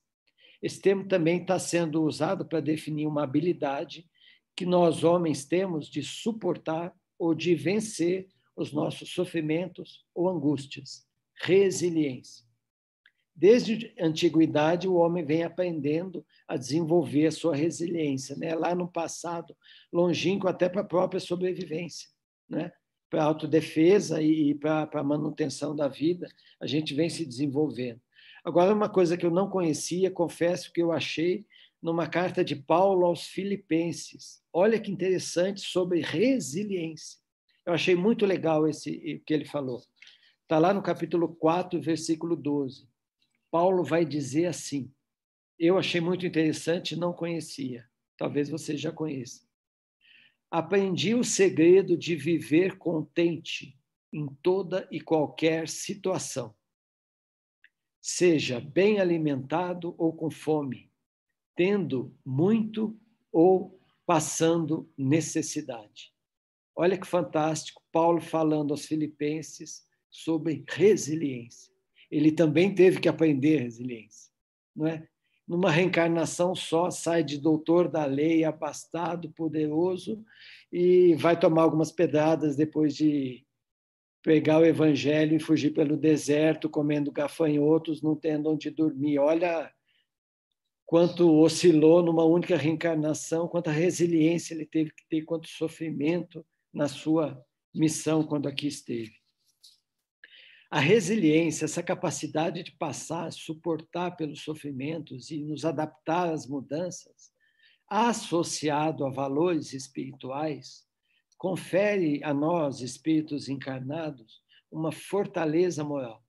Esse termo também está sendo usado para definir uma habilidade que nós homens temos de suportar ou de vencer os nossos sofrimentos ou angústias, resiliência. Desde a antiguidade, o homem vem aprendendo a desenvolver a sua resiliência, né? Lá no passado longínquo, até para a própria sobrevivência, né? Para a autodefesa e para a manutenção da vida, a gente vem se desenvolvendo. Agora, uma coisa que eu não conhecia, confesso que eu achei numa carta de Paulo aos Filipenses. Olha que interessante sobre resiliência. Eu achei muito legal o que ele falou. Está lá no capítulo 4, versículo 12. Paulo vai dizer assim, eu achei muito interessante, não conhecia, talvez você já conheça. Aprendi o segredo de viver contente em toda e qualquer situação, seja bem alimentado ou com fome, tendo muito ou passando necessidade. Olha que fantástico, Paulo falando aos filipenses sobre resiliência. Ele também teve que aprender resiliência, não é? Numa reencarnação só, sai de doutor da lei, abastado, poderoso, e vai tomar algumas pedradas depois de pegar o evangelho e fugir pelo deserto, comendo gafanhotos, não tendo onde dormir. Olha quanto oscilou numa única reencarnação, quanta resiliência ele teve que ter, quanto sofrimento na sua missão quando aqui esteve. A resiliência, essa capacidade de passar, suportar pelos sofrimentos e nos adaptar às mudanças, associado a valores espirituais, confere a nós, espíritos encarnados, uma fortaleza moral,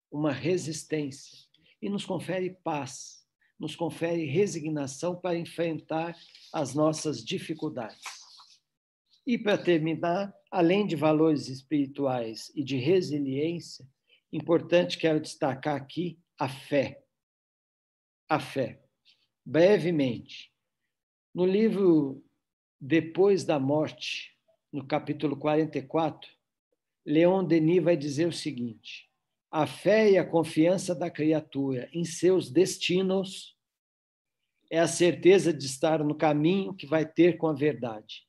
uma resistência, e nos confere paz, nos confere resignação para enfrentar as nossas dificuldades. E, para terminar, além de valores espirituais e de resiliência, importante, quero destacar aqui a fé. A fé. Brevemente, no livro Depois da Morte, no capítulo 44, Leon Denis vai dizer o seguinte: a fé e a confiança da criatura em seus destinos é a certeza de estar no caminho que vai ter com a verdade.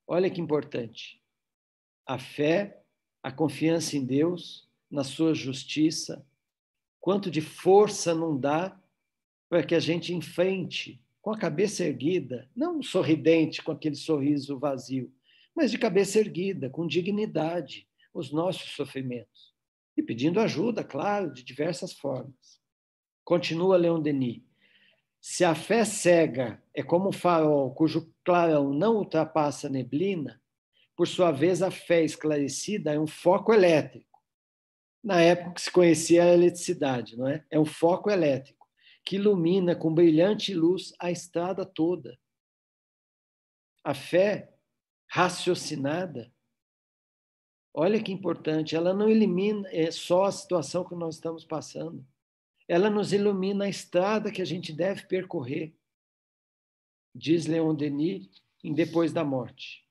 Olha que importante. A fé, a confiança em Deus, na sua justiça, quanto de força não dá para que a gente enfrente com a cabeça erguida, não sorridente com aquele sorriso vazio, mas de cabeça erguida, com dignidade, os nossos sofrimentos. E pedindo ajuda, claro, de diversas formas. Continua Leon Denis. Se a fé cega é como um farol cujo clarão não ultrapassa a neblina, por sua vez a fé esclarecida é um foco elétrico. Na época que se conhecia a eletricidade, não é? É um foco elétrico que ilumina com brilhante luz a estrada toda. A fé raciocinada, olha que importante, ela não elimina só a situação que nós estamos passando. Ela nos ilumina a estrada que a gente deve percorrer, diz Leon Denis em Depois da Morte.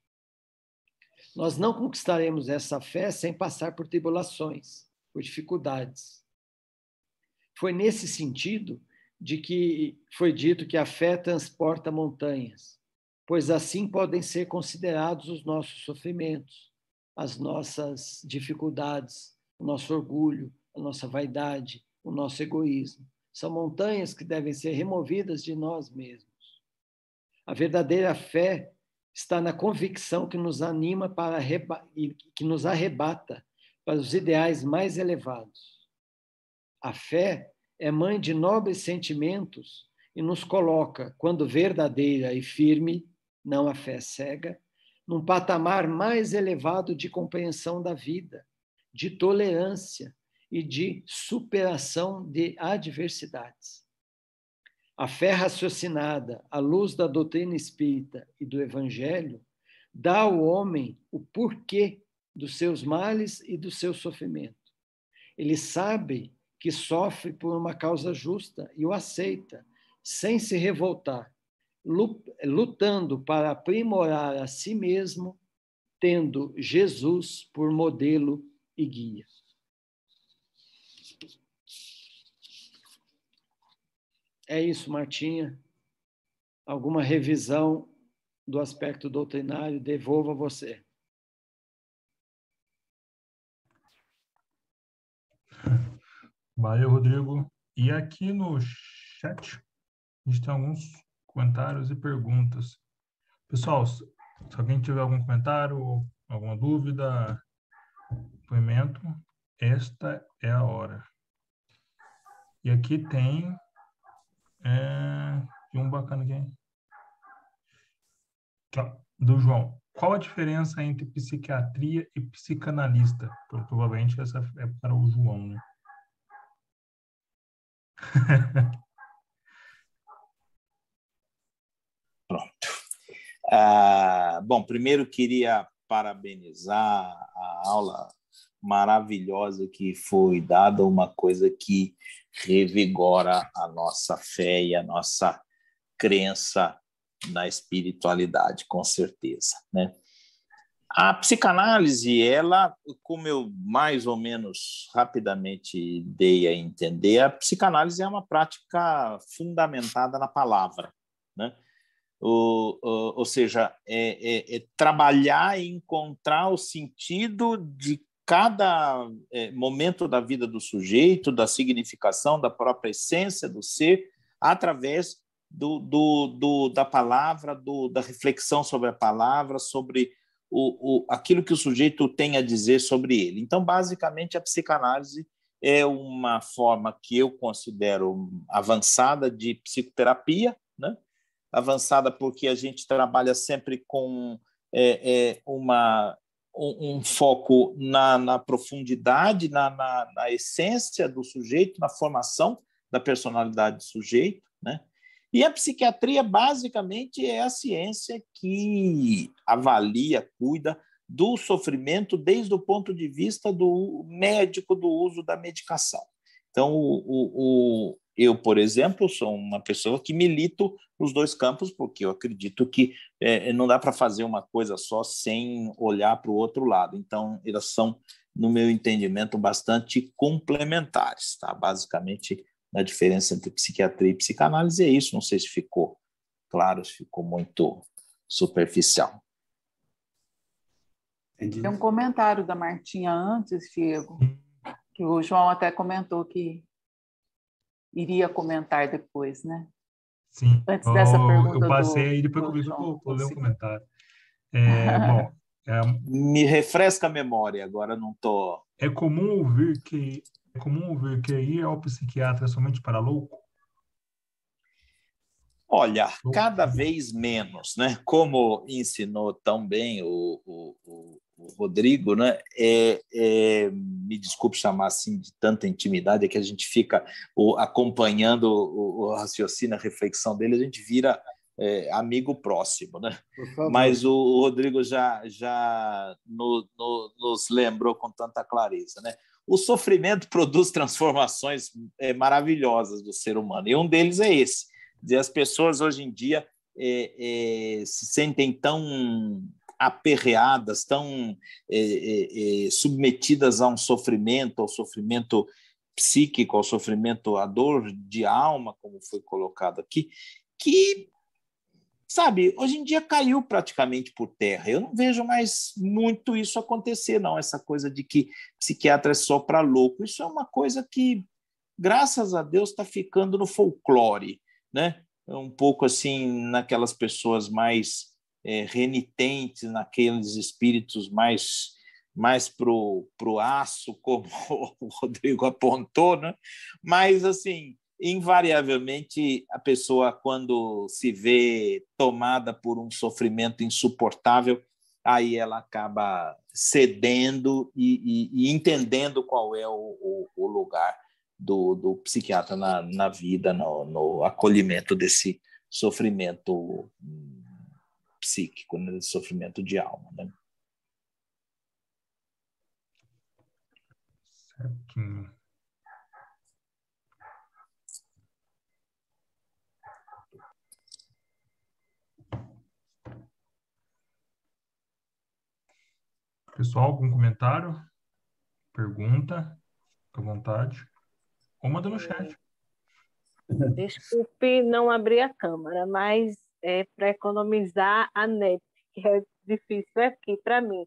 Nós não conquistaremos essa fé sem passar por tribulações, por dificuldades. Foi nesse sentido de que foi dito que a fé transporta montanhas, pois assim podem ser considerados os nossos sofrimentos, as nossas dificuldades, o nosso orgulho, a nossa vaidade, o nosso egoísmo. São montanhas que devem ser removidas de nós mesmos. A verdadeira fé está na convicção que nos anima e que nos arrebata para os ideais mais elevados. A fé é mãe de nobres sentimentos e nos coloca, quando verdadeira e firme, não a fé cega, num patamar mais elevado de compreensão da vida, de tolerância e de superação de adversidades. A fé raciocinada, à luz da doutrina espírita e do Evangelho, dá ao homem o porquê dos seus males e do seu sofrimento. Ele sabe que sofre por uma causa justa e o aceita, sem se revoltar, lutando para aprimorar a si mesmo, tendo Jesus por modelo e guia. É isso, Martinha. Alguma revisão do aspecto doutrinário? Devolvo a você. Valeu, Rodrigo. E aqui no chat, a gente tem alguns comentários e perguntas. Pessoal, se alguém tiver algum comentário, alguma dúvida, depoimento, esta é a hora. E aqui tem um bacana aqui. Do João. Qual a diferença entre psiquiatria e psicanalista? Provavelmente essa é para o João, né? Pronto. Bom, primeiro queria parabenizar a aula maravilhosa que foi dada, uma coisa que revigora a nossa fé e a nossa crença na espiritualidade, com certeza, né? A psicanálise, ela, como eu mais ou menos rapidamente dei a entender, a psicanálise é uma prática fundamentada na palavra, né? Ou seja, trabalhar e encontrar o sentido de cada momento da vida do sujeito, da significação, da própria essência do ser, através da palavra, da reflexão sobre a palavra, sobre aquilo que o sujeito tem a dizer sobre ele. Então, basicamente, a psicanálise é uma forma que eu considero avançada de psicoterapia, né? Avançada porque a gente trabalha sempre com um foco na profundidade, na essência do sujeito, na formação da personalidade do sujeito, né? E a psiquiatria, basicamente, é a ciência que avalia, cuida do sofrimento desde o ponto de vista do médico, do uso da medicação. Então, eu, por exemplo, sou uma pessoa que milito nos dois campos, porque eu acredito que não dá para fazer uma coisa só sem olhar para o outro lado. Então, elas são, no meu entendimento, bastante complementares, tá? Basicamente, a diferença entre psiquiatria e psicanálise é isso. Não sei se ficou claro, se ficou muito superficial. Tem um comentário da Martinha antes, Diego, que o João até comentou que iria comentar depois, né? Sim. Antes dessa pergunta eu passei e depois comigo vou ler um comentário. Me refresca a memória, agora não estou... É comum ouvir que ir ao psiquiatra é somente para louco? Olha, cada vez menos, né? Como ensinou tão bem o Rodrigo, né? Me desculpe chamar assim de tanta intimidade, é que a gente fica acompanhando o raciocínio, a reflexão dele, a gente vira amigo próximo, né? Mas o Rodrigo já nos lembrou com tanta clareza, né? O sofrimento produz transformações maravilhosas do ser humano, e um deles é esse. As pessoas hoje em dia se sentem tão aperreadas, tão submetidas a um sofrimento, ao sofrimento psíquico, ao sofrimento, à dor de alma, como foi colocado aqui, que, sabe, hoje em dia caiu praticamente por terra. Eu não vejo mais muito isso acontecer, não, essa coisa de que psiquiatra é só para louco. Isso é uma coisa que, graças a Deus, está ficando no folclore, né? Um pouco assim, naquelas pessoas mais renitentes, naqueles espíritos mais pro aço, como o Rodrigo apontou, né? Mas, assim, invariavelmente, a pessoa, quando se vê tomada por um sofrimento insuportável, aí ela acaba cedendo e entendendo qual é o lugar do psiquiatra na vida, no acolhimento desse sofrimento psíquico, né? Desse sofrimento de alma, né? Certinho. Pessoal, algum comentário? Pergunta? Fica à vontade. Ou manda no chat. Desculpe não abrir a câmera, mas é para economizar a net, que é difícil aqui para mim.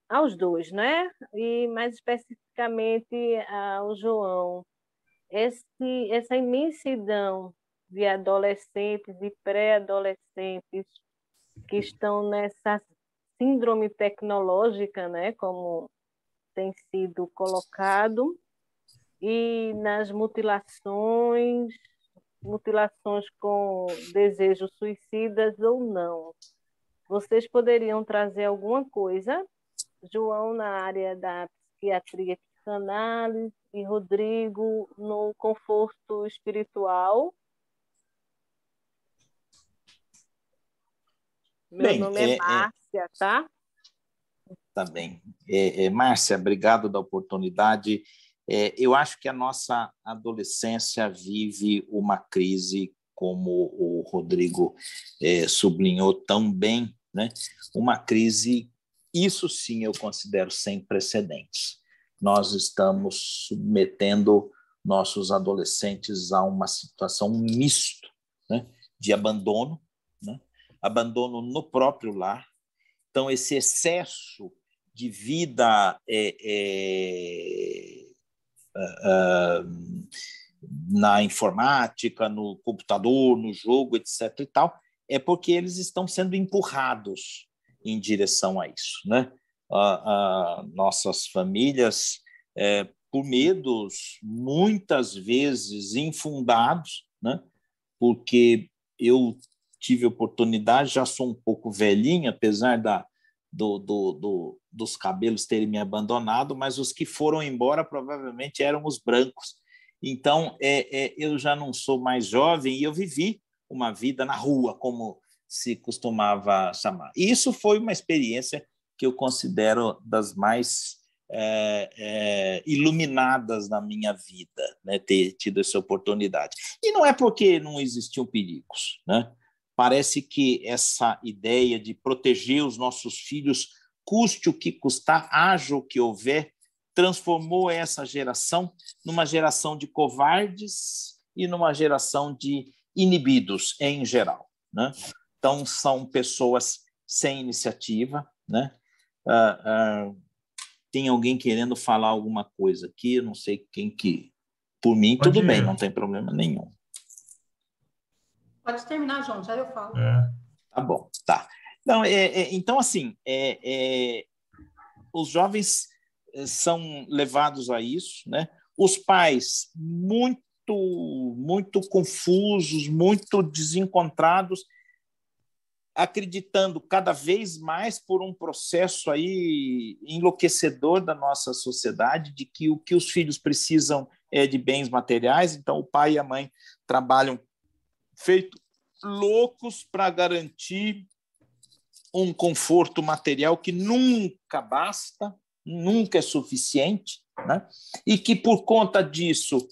Aos dois, né? E mais especificamente ao João. Essa imensidão de adolescentes e pré-adolescentes que estão nessa síndrome tecnológica, né? Como tem sido colocado, e nas mutilações com desejos suicidas ou não. Vocês poderiam trazer alguma coisa, João, na área da psiquiatria e psicanálise, e Rodrigo no conforto espiritual? Meu nome é Márcia, tá? Tá bem. Márcia, obrigado da oportunidade. Eu acho que a nossa adolescência vive uma crise, como o Rodrigo sublinhou tão bem, né? Uma crise, isso sim eu considero sem precedentes. Nós estamos submetendo nossos adolescentes a uma situação misto, né? De abandono, né? Abandono no próprio lar. Então, esse excesso de vida na informática, no computador, no jogo, etc. e tal, é porque eles estão sendo empurrados em direção a isso, né? Nossas famílias, por medos muitas vezes infundados, né? Porque eu tive oportunidade, já sou um pouco velhinha, apesar dos cabelos terem me abandonado, mas os que foram embora provavelmente eram os brancos. Então, eu já não sou mais jovem e eu vivi uma vida na rua, como se costumava chamar. E isso foi uma experiência que eu considero das mais iluminadas na minha vida, né? Ter tido essa oportunidade. E não é porque não existiam perigos, né? Parece que essa ideia de proteger os nossos filhos, custe o que custar, haja o que houver, transformou essa geração numa geração de covardes e numa geração de inibidos, em geral, né? Então, são pessoas sem iniciativa, né? Tem alguém querendo falar alguma coisa aqui, eu não sei quem que... Por mim, tudo bem, não tem problema nenhum. Pode terminar, João, já eu falo. Tá bom, tá. Não, então, assim, os jovens são levados a isso, né? Os pais muito confusos, muito desencontrados, acreditando cada vez mais por um processo aí enlouquecedor da nossa sociedade, de que o que os filhos precisam é de bens materiais, então o pai e a mãe trabalham feito loucos para garantir um conforto material que nunca basta, nunca é suficiente, né? E que, por conta disso,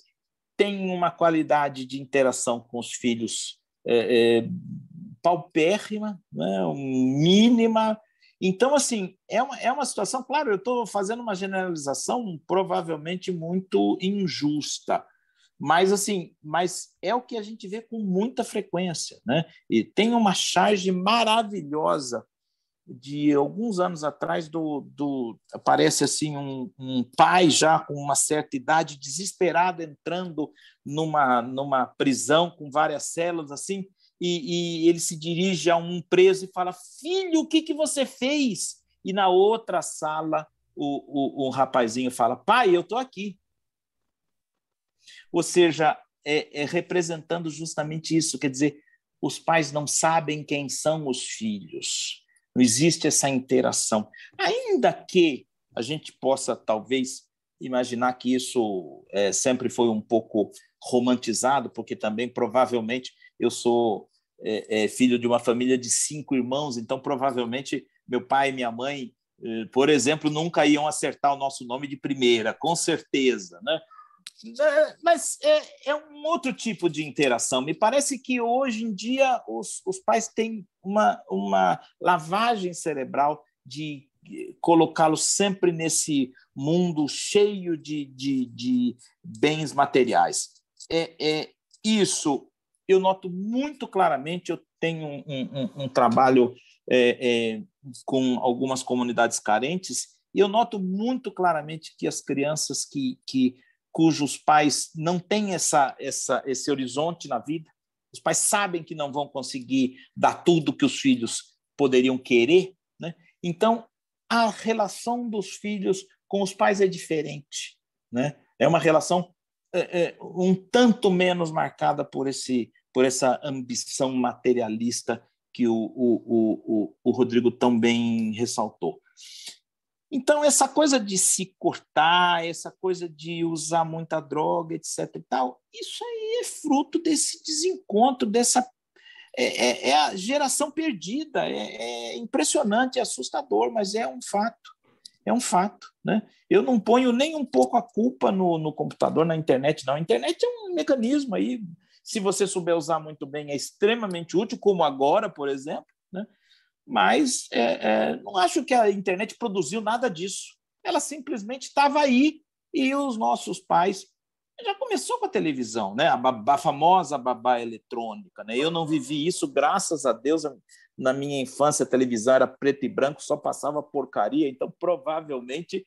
tem uma qualidade de interação com os filhos paupérrima, né, mínima. Então, assim, é uma situação, claro, eu estou fazendo uma generalização provavelmente muito injusta, mas, assim, é o que a gente vê com muita frequência, né? E tem uma charge maravilhosa de alguns anos atrás aparece assim um pai já com uma certa idade desesperado entrando numa prisão com várias celas assim e ele se dirige a um preso e fala: filho, o que você fez? E na outra sala o rapazinho fala: pai, eu estou aqui. Ou seja, representando justamente isso, quer dizer, os pais não sabem quem são os filhos. Não existe essa interação. Ainda que a gente possa, talvez, imaginar que isso sempre foi um pouco romantizado, porque também, provavelmente, eu sou filho de uma família de 5 irmãos, então, provavelmente, meu pai e minha mãe, por exemplo, nunca iam acertar o nosso nome de primeira, com certeza, né? Mas é um outro tipo de interação. Me parece que hoje em dia os pais têm uma lavagem cerebral de colocá-los sempre nesse mundo cheio de bens materiais. Isso eu noto muito claramente. Eu tenho um trabalho com algumas comunidades carentes e eu noto muito claramente que as crianças cujos pais não têm esse horizonte na vida, os pais sabem que não vão conseguir dar tudo que os filhos poderiam querer, né? Então, a relação dos filhos com os pais é diferente, né? É uma relação um tanto menos marcada por essa ambição materialista que o Rodrigo tão bem ressaltou. Então, essa coisa de se cortar, essa coisa de usar muita droga, etc. e tal, isso aí é fruto desse desencontro, é a geração perdida. É impressionante, é assustador, mas é um fato. É um fato, né? Eu não ponho nem um pouco a culpa no computador, na internet, não. A internet é um mecanismo aí, se você souber usar muito bem, é extremamente útil, como agora, por exemplo, né? Mas não acho que a internet produziu nada disso. Ela simplesmente estava aí e os nossos pais... Já começou com a televisão, né? A famosa babá eletrônica, né? Eu não vivi isso, graças a Deus. Na minha infância, a televisão era preto e branco, só passava porcaria, então provavelmente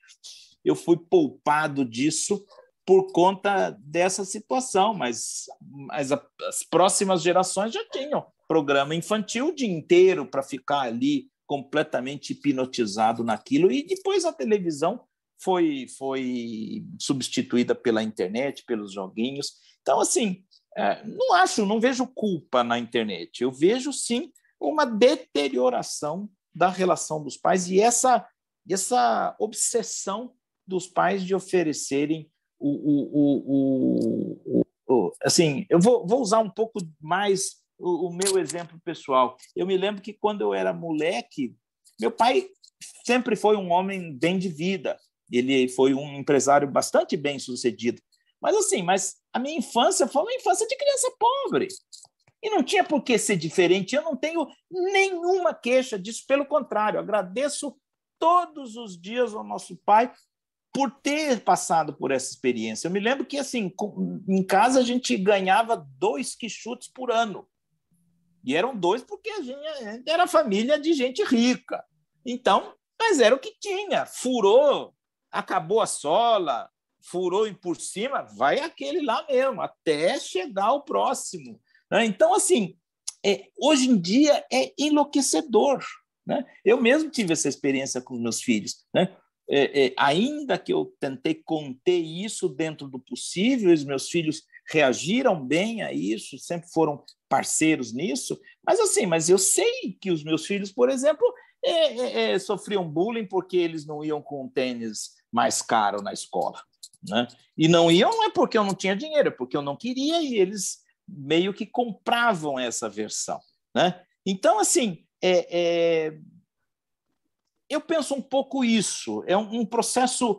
eu fui poupado disso por conta dessa situação, mas as próximas gerações já tinham programa infantil o dia inteiro para ficar ali completamente hipnotizado naquilo, e depois a televisão foi substituída pela internet, pelos joguinhos. Então, assim, não vejo culpa na internet, eu vejo, sim, uma deterioração da relação dos pais e essa obsessão dos pais de oferecerem assim, eu vou usar um pouco mais o meu exemplo pessoal. Eu me lembro que quando eu era moleque, meu pai sempre foi um homem bem de vida. Ele foi um empresário bastante bem sucedido. Mas a minha infância foi uma infância de criança pobre. E não tinha por que ser diferente. Eu não tenho nenhuma queixa disso. Pelo contrário, agradeço todos os dias ao nosso pai por ter passado por essa experiência. Eu me lembro que, assim, em casa a gente ganhava 2 quichutes por ano. E eram 2 porque a gente era família de gente rica. Então, mas era o que tinha. Furou, acabou a sola, furou por cima, vai aquele lá mesmo, até chegar o próximo. Né? Então, assim, hoje em dia é enlouquecedor. Né? Eu mesmo tive essa experiência com os meus filhos. Né? Ainda que eu tentei conter isso dentro do possível, os meus filhos reagiram bem a isso, sempre foram parceiros nisso, mas eu sei que os meus filhos, por exemplo, sofriam bullying porque eles não iam com um tênis mais caro na escola. Né? E não iam não é porque eu não tinha dinheiro, é porque eu não queria, e eles meio que compravam essa versão. Né? Então, assim, eu penso um pouco isso, é um processo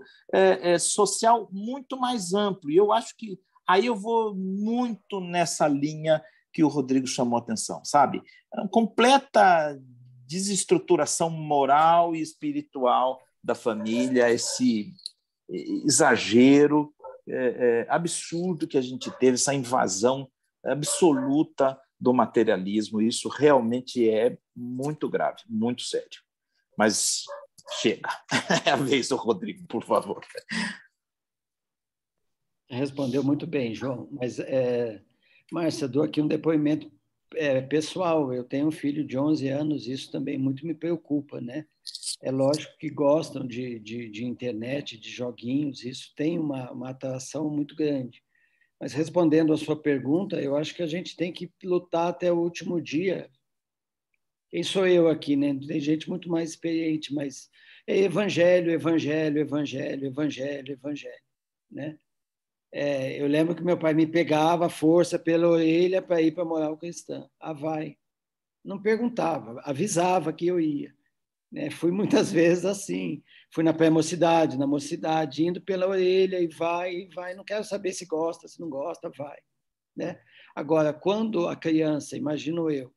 social muito mais amplo, e eu acho que aí eu vou muito nessa linha que o Rodrigo chamou a atenção, sabe? É uma completa desestruturação moral e espiritual da família, esse exagero absurdo que a gente teve, essa invasão absoluta do materialismo. Isso realmente é muito grave, muito sério. Mas chega. É a vez do Rodrigo, por favor. Respondeu muito bem, João. Mas, Márcia, dou aqui um depoimento pessoal. Eu tenho um filho de 11 anos, isso também muito me preocupa, né? É lógico que gostam de internet, de joguinhos, isso tem uma atração muito grande. Mas respondendo à sua pergunta, eu acho que a gente tem que lutar até o último dia. Quem sou eu aqui, né? Tem gente muito mais experiente, mas é evangelho, evangelho, evangelho, evangelho, evangelho, né? Eu lembro que meu pai me pegava à força pela orelha para ir para a moral cristã. Ah, vai. Não perguntava, avisava que eu ia. Né? Fui muitas vezes assim. Fui na pré-mocidade, na mocidade, indo pela orelha e vai. Não quero saber se gosta, se não gosta, vai. Né? Agora, quando a criança, imagino eu,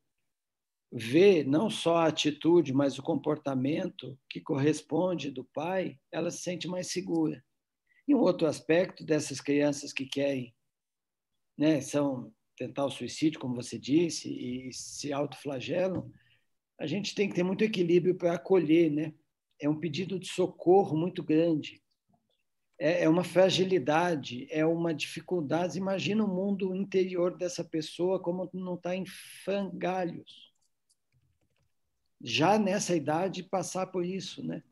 vê não só a atitude, mas o comportamento que corresponde do pai, ela se sente mais segura. E um outro aspecto dessas crianças que querem, né, tentar o suicídio, como você disse, e se autoflagelam, a gente tem que ter muito equilíbrio para acolher, né? É um pedido de socorro muito grande. É uma fragilidade, é uma dificuldade. Imagina o mundo interior dessa pessoa como não está em frangalhos. Já nessa idade, passar por isso, né?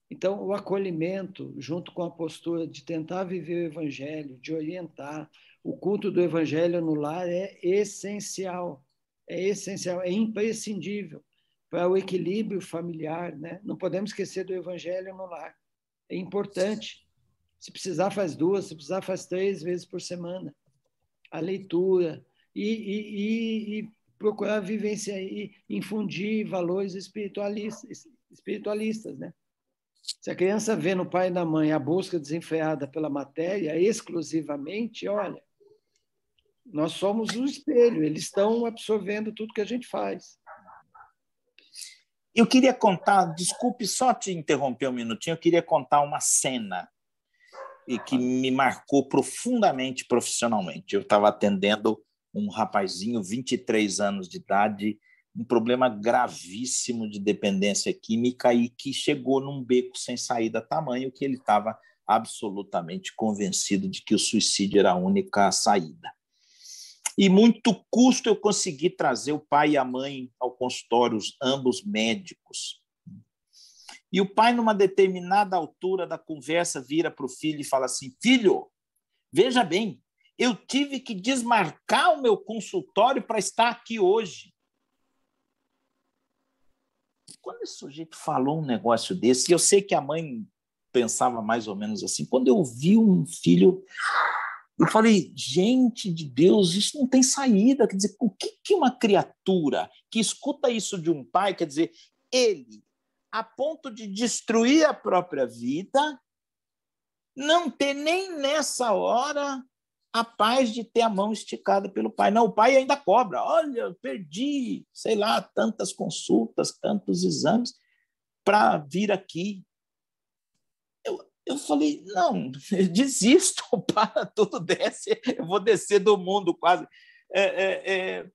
Então, o acolhimento, junto com a postura de tentar viver o evangelho, de orientar, o culto do evangelho no lar é essencial, é imprescindível para o equilíbrio familiar, né? Não podemos esquecer do evangelho no lar. É importante. Se precisar, faz 2, se precisar, faz 3 vezes por semana. A leitura e procurar vivenciar e infundir valores espiritualistas, né? Se a criança vê no pai e na mãe a busca desenfreada pela matéria exclusivamente, olha, nós somos um espelho, eles estão absorvendo tudo que a gente faz. Eu queria contar, desculpe só te interromper um minutinho, eu queria contar uma cena e que me marcou profundamente profissionalmente. Eu estava atendendo um rapazinho, 23 anos de idade, um problema gravíssimo de dependência química e que chegou num beco sem saída, tamanho que ele estava absolutamente convencido de que o suicídio era a única saída. E muito custo eu consegui trazer o pai e a mãe ao consultório, ambos médicos. E o pai, numa determinada altura da conversa, vira para o filho e fala assim: filho, veja bem, eu tive que desmarcar o meu consultório para estar aqui hoje. Quando esse sujeito falou um negócio desse, eu sei que a mãe pensava mais ou menos assim, quando eu vi um filho, eu falei, gente de Deus, isso não tem saída. Quer dizer, o que uma criatura que escuta isso de um pai, quer dizer, ele, a ponto de destruir a própria vida, não ter nem nessa hora a paz de ter a mão esticada pelo pai. Não, o pai ainda cobra. Olha, eu perdi, sei lá, tantas consultas, tantos exames para vir aqui. Eu falei, não, eu desisto, para, tudo desce, eu vou descer do mundo quase.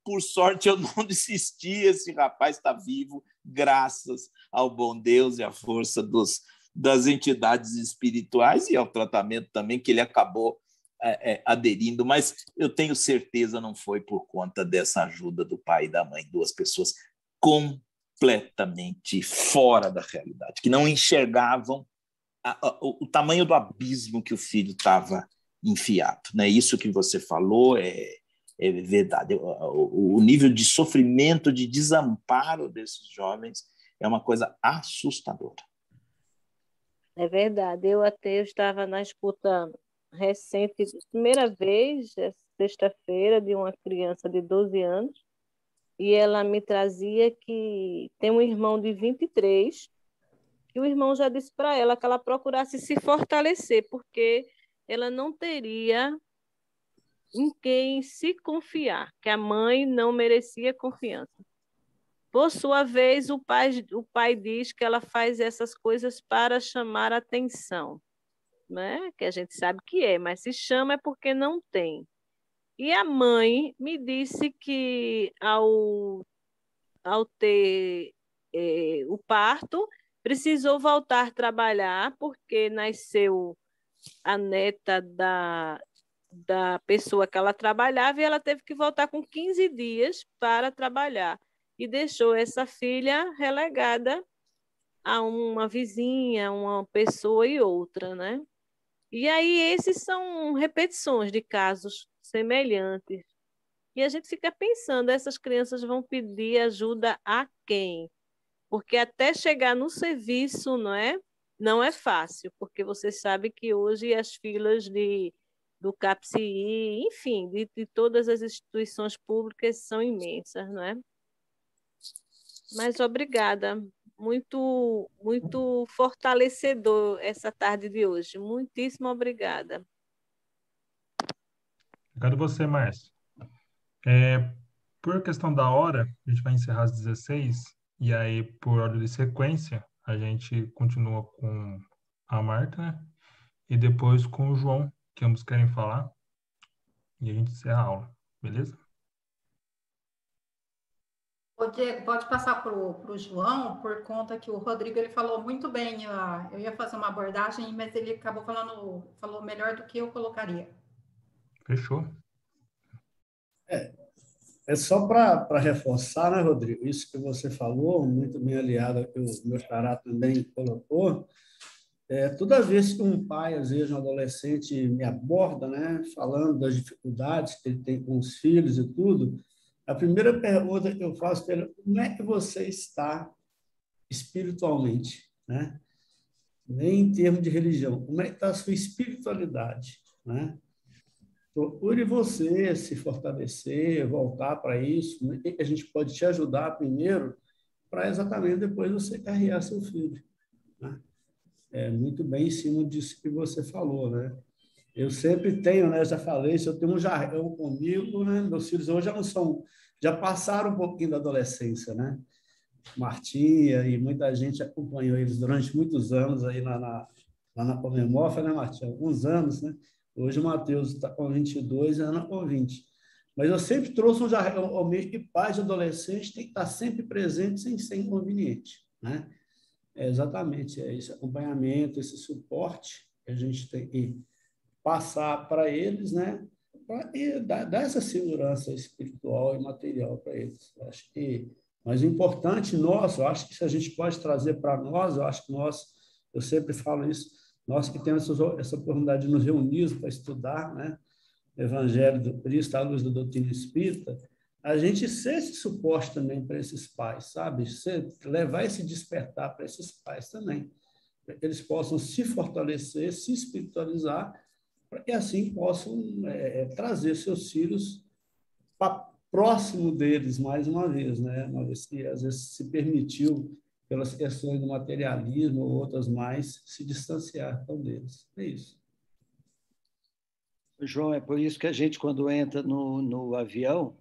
Por sorte, eu não desisti, esse rapaz está vivo, graças ao bom Deus e à força das entidades espirituais e ao tratamento também que ele acabou aderindo, mas eu tenho certeza não foi por conta dessa ajuda do pai e da mãe, duas pessoas completamente fora da realidade, que não enxergavam o tamanho do abismo que o filho estava enfiado. Né? Isso que você falou é verdade. O nível de sofrimento, de desamparo desses jovens é uma coisa assustadora. É verdade. Eu estava na escuta recente, primeira vez, sexta-feira, de uma criança de 12 anos, e ela me trazia que tem um irmão de 23, que o irmão já disse para ela que ela procurasse se fortalecer, porque ela não teria em quem se confiar, que a mãe não merecia confiança. Por sua vez, o pai diz que ela faz essas coisas para chamar atenção, né? Que a gente sabe que é, mas se chama é porque não tem. E a mãe me disse que ao ter o parto, precisou voltar a trabalhar, porque nasceu a neta da pessoa que ela trabalhava e ela teve que voltar com 15 dias para trabalhar. E deixou essa filha relegada a uma vizinha, uma pessoa e outra, né? E aí esses são repetições de casos semelhantes. E a gente fica pensando, essas crianças vão pedir ajuda a quem? Porque até chegar no serviço, não é fácil, porque você sabe que hoje as filas do CAPCI, enfim, de todas as instituições públicas são imensas, não é? Mas obrigada, muito, muito fortalecedor essa tarde de hoje. Muitíssimo obrigada. Obrigado você, Márcio. Por questão da hora, a gente vai encerrar às 16, e aí, por ordem de sequência, a gente continua com a Marta, né? E depois com o João, que ambos querem falar, e a gente encerra a aula, beleza? Ô, Diego, pode passar para o João, por conta que o Rodrigo ele falou muito bem. Eu ia fazer uma abordagem, mas ele acabou falou melhor do que eu colocaria. Fechou. É só para reforçar, né, Rodrigo? Isso que você falou, muito bem aliado ao que o meu xará também colocou. Toda vez que um pai, às vezes um adolescente, me aborda, né, falando das dificuldades que ele tem com os filhos e tudo, a primeira pergunta que eu faço para ele: como é que você está espiritualmente, né? Nem em termos de religião, como é que está a sua espiritualidade, né? Procure você se fortalecer, voltar para isso, né? O que a gente pode te ajudar primeiro, para exatamente depois você carregar seu filho, né? Muito bem em cima disso que você falou, né? Eu sempre tenho, né? Já falei isso, eu tenho um jargão comigo, né? Meus filhos hoje já passaram um pouquinho da adolescência, né? Martinha e muita gente acompanhou eles durante muitos anos aí lá na Comemofa, né, Martinha? Alguns anos, né? Hoje o Matheus está com 22 e a Ana com 20. Mas eu sempre trouxe um jargão ao meio que pais de adolescentes têm que estar sempre presentes sem ser inconveniente, né? Exatamente, esse acompanhamento, esse suporte que a gente tem que passar para eles, né? Para dar essa segurança espiritual e material para eles. Eu acho que, mas o importante nosso, eu acho que se a gente pode trazer para nós, eu acho que eu sempre falo isso, nós que temos essa oportunidade de nos reunirmos para estudar, né, o Evangelho do Cristo, à luz da doutrina espírita, a gente ser esse suporte também para esses pais, sabe? Levar esse despertar para esses pais também, para que eles possam se fortalecer, se espiritualizar, para que assim possam trazer seus filhos para próximo deles mais uma vez, né? Uma vez que às vezes se permitiu, pelas questões do materialismo ou outras mais, se distanciar então deles. É isso. João, é por isso que a gente, quando entra no avião,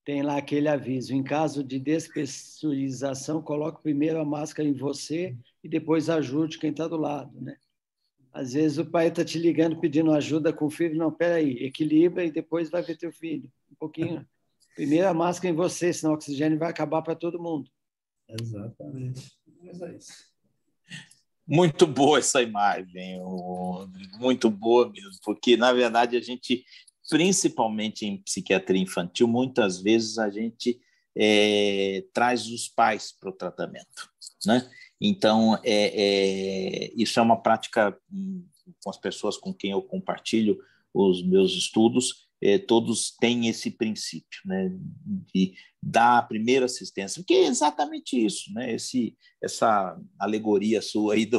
tem lá aquele aviso: em caso de despressurização, coloque primeiro a máscara em você e depois ajude quem está do lado, né? Às vezes o pai está te ligando pedindo ajuda com o filho. Não, peraí, equilibra e depois vai ver teu filho. Um pouquinho. Primeiro a máscara em você, senão o oxigênio vai acabar para todo mundo. Exatamente. Mas é isso. Muito boa essa imagem, muito boa mesmo, porque, na verdade, a gente, principalmente em psiquiatria infantil, muitas vezes a gente traz os pais para o tratamento, né? Então, isso é uma prática com as pessoas com quem eu compartilho os meus estudos, todos têm esse princípio, né, de dar a primeira assistência, porque é exatamente isso, né, essa alegoria sua aí da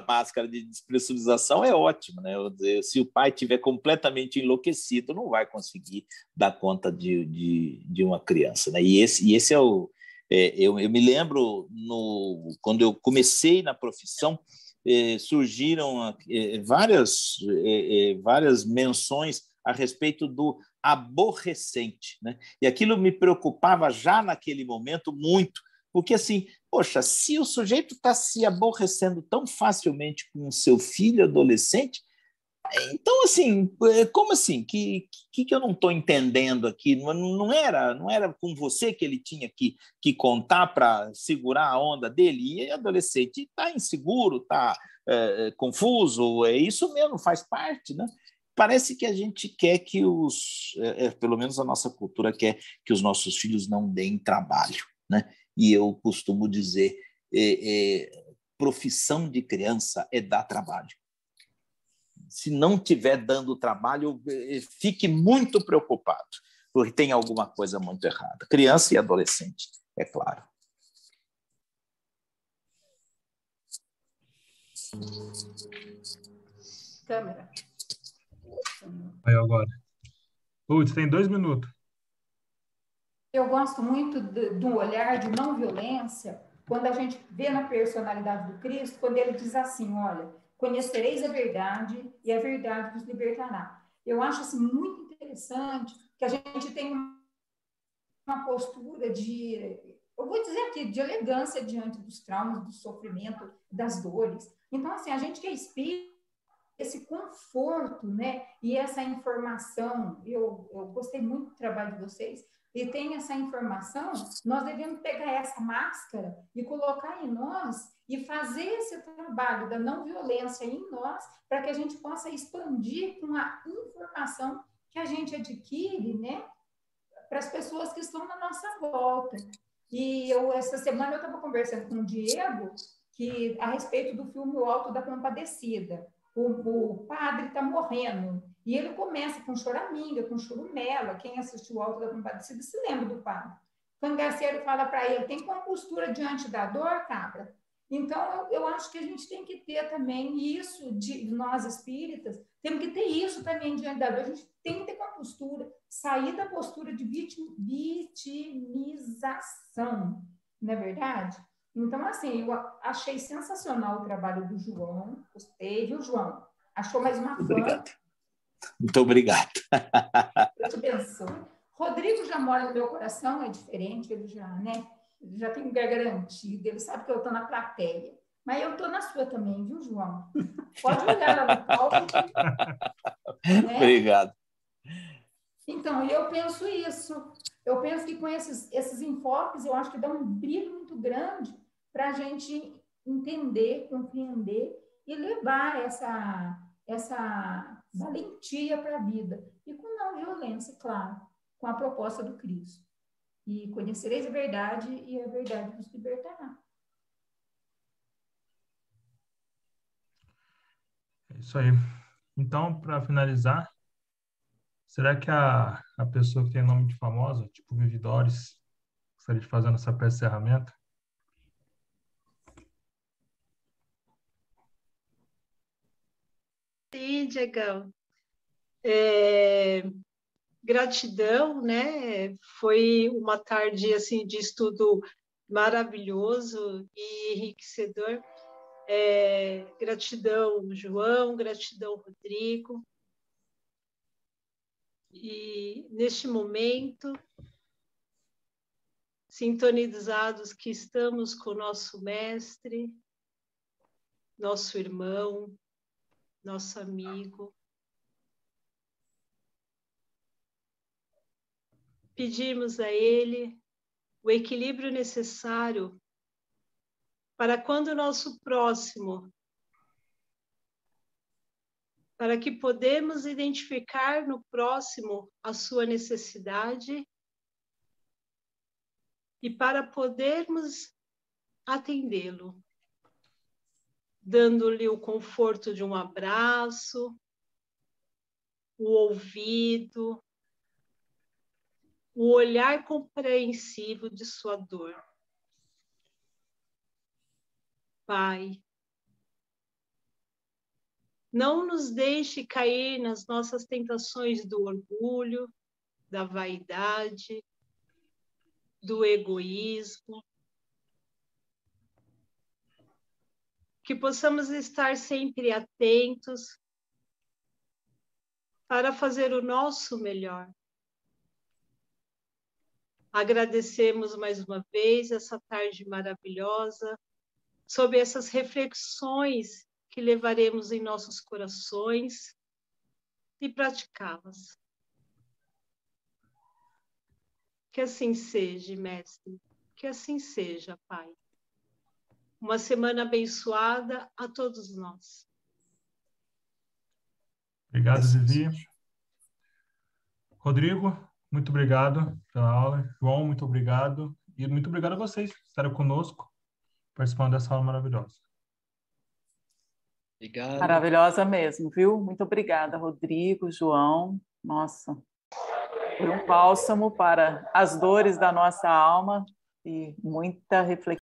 máscara de despressurização é ótima, né? Se o pai estiver completamente enlouquecido, não vai conseguir dar conta de uma criança, né? E esse é o... eu me lembro, quando eu comecei na profissão, surgiram várias menções a respeito do aborrecente, né? E aquilo me preocupava já naquele momento muito, porque assim, poxa, se o sujeito está se aborrecendo tão facilmente com o seu filho adolescente, então, assim, como assim? Que eu não estou entendendo aqui? Não era com você que ele tinha que contar para segurar a onda dele? E adolescente está inseguro, está confuso, é isso mesmo, faz parte, né? Parece que a gente quer que pelo menos a nossa cultura quer que os nossos filhos não deem trabalho, né? E eu costumo dizer, profissão de criança é dar trabalho. Se não estiver dando trabalho, fique muito preocupado, porque tem alguma coisa muito errada. Criança e adolescente, é claro. Câmera. Aí agora. Putz, tem 2 minutos. Eu gosto muito do olhar de não violência, quando a gente vê na personalidade do Cristo, quando ele diz assim, olha, conhecereis a verdade e a verdade vos libertará. Eu acho assim, muito interessante que a gente tem uma postura de, eu vou dizer aqui, de elegância diante dos traumas, do sofrimento, das dores. Então, assim, a gente que é espírita, esse conforto, né? E essa informação, eu gostei muito do trabalho de vocês, e tem essa informação, nós devemos pegar essa máscara e colocar em nós e fazer esse trabalho da não violência em nós, para que a gente possa expandir com a informação que a gente adquire, né? Para as pessoas que estão na nossa volta. E essa semana eu estava conversando com o Diego a respeito do filme O Alto da Compadecida. O padre está morrendo. E ele começa com choraminga, com churumela. Quem assistiu O Alto da Compadecida se lembra do padre. O cangaceiro fala para ele, tem compostura diante da dor, cabra? Então, eu acho que a gente tem que ter também isso, de nós espíritas, temos que ter isso também diante da dor. A gente tem que ter compostura, sair da postura de vitimização, não é verdade? Então, assim, eu achei sensacional o trabalho do João. Gostei, viu, João? Achou mais uma fã? Obrigado. Muito obrigado. Eu te abençoe. Rodrigo já mora no meu coração, é diferente, ele já, né? Ele já tem lugar garantido, ele sabe que eu estou na plateia. Mas eu estou na sua também, viu, João? Pode olhar lá no palco. Né? Obrigado. Então, eu penso isso. Eu penso que com esses enfoques, eu acho que dá um brilho muito grande para a gente entender, compreender e levar essa valentia para a vida. E com não violência, claro, com a proposta do Cristo. E conhecereis a verdade e a verdade vos libertará. É isso aí. Então, para finalizar, será que a pessoa que tem nome de famosa, tipo Vivi Doris, gostaria de fazer essa peça de encerramento? Sim, Diegão. Gratidão, né? Foi uma tarde assim de estudo maravilhoso e enriquecedor. Gratidão, João, gratidão, Rodrigo. E neste momento, sintonizados que estamos com o nosso mestre, nosso irmão, nosso amigo, pedimos a ele o equilíbrio necessário para quando o nosso próximo, para que podemos identificar no próximo a sua necessidade e para podermos atendê-lo, dando-lhe o conforto de um abraço, o ouvido, o olhar compreensivo de sua dor. Pai, não nos deixe cair nas nossas tentações do orgulho, da vaidade, do egoísmo. Que possamos estar sempre atentos para fazer o nosso melhor. Agradecemos mais uma vez essa tarde maravilhosa, sobre essas reflexões que levaremos em nossos corações e praticá-las. Que assim seja, Mestre, que assim seja, Pai. Uma semana abençoada a todos nós. Obrigado, Vivi. Rodrigo, muito obrigado pela aula. João, muito obrigado. E muito obrigado a vocês que estaram conosco, participando dessa aula maravilhosa. Obrigado. Maravilhosa mesmo, viu? Muito obrigada, Rodrigo, João. Nossa, foi um bálsamo para as dores da nossa alma e muita reflexão.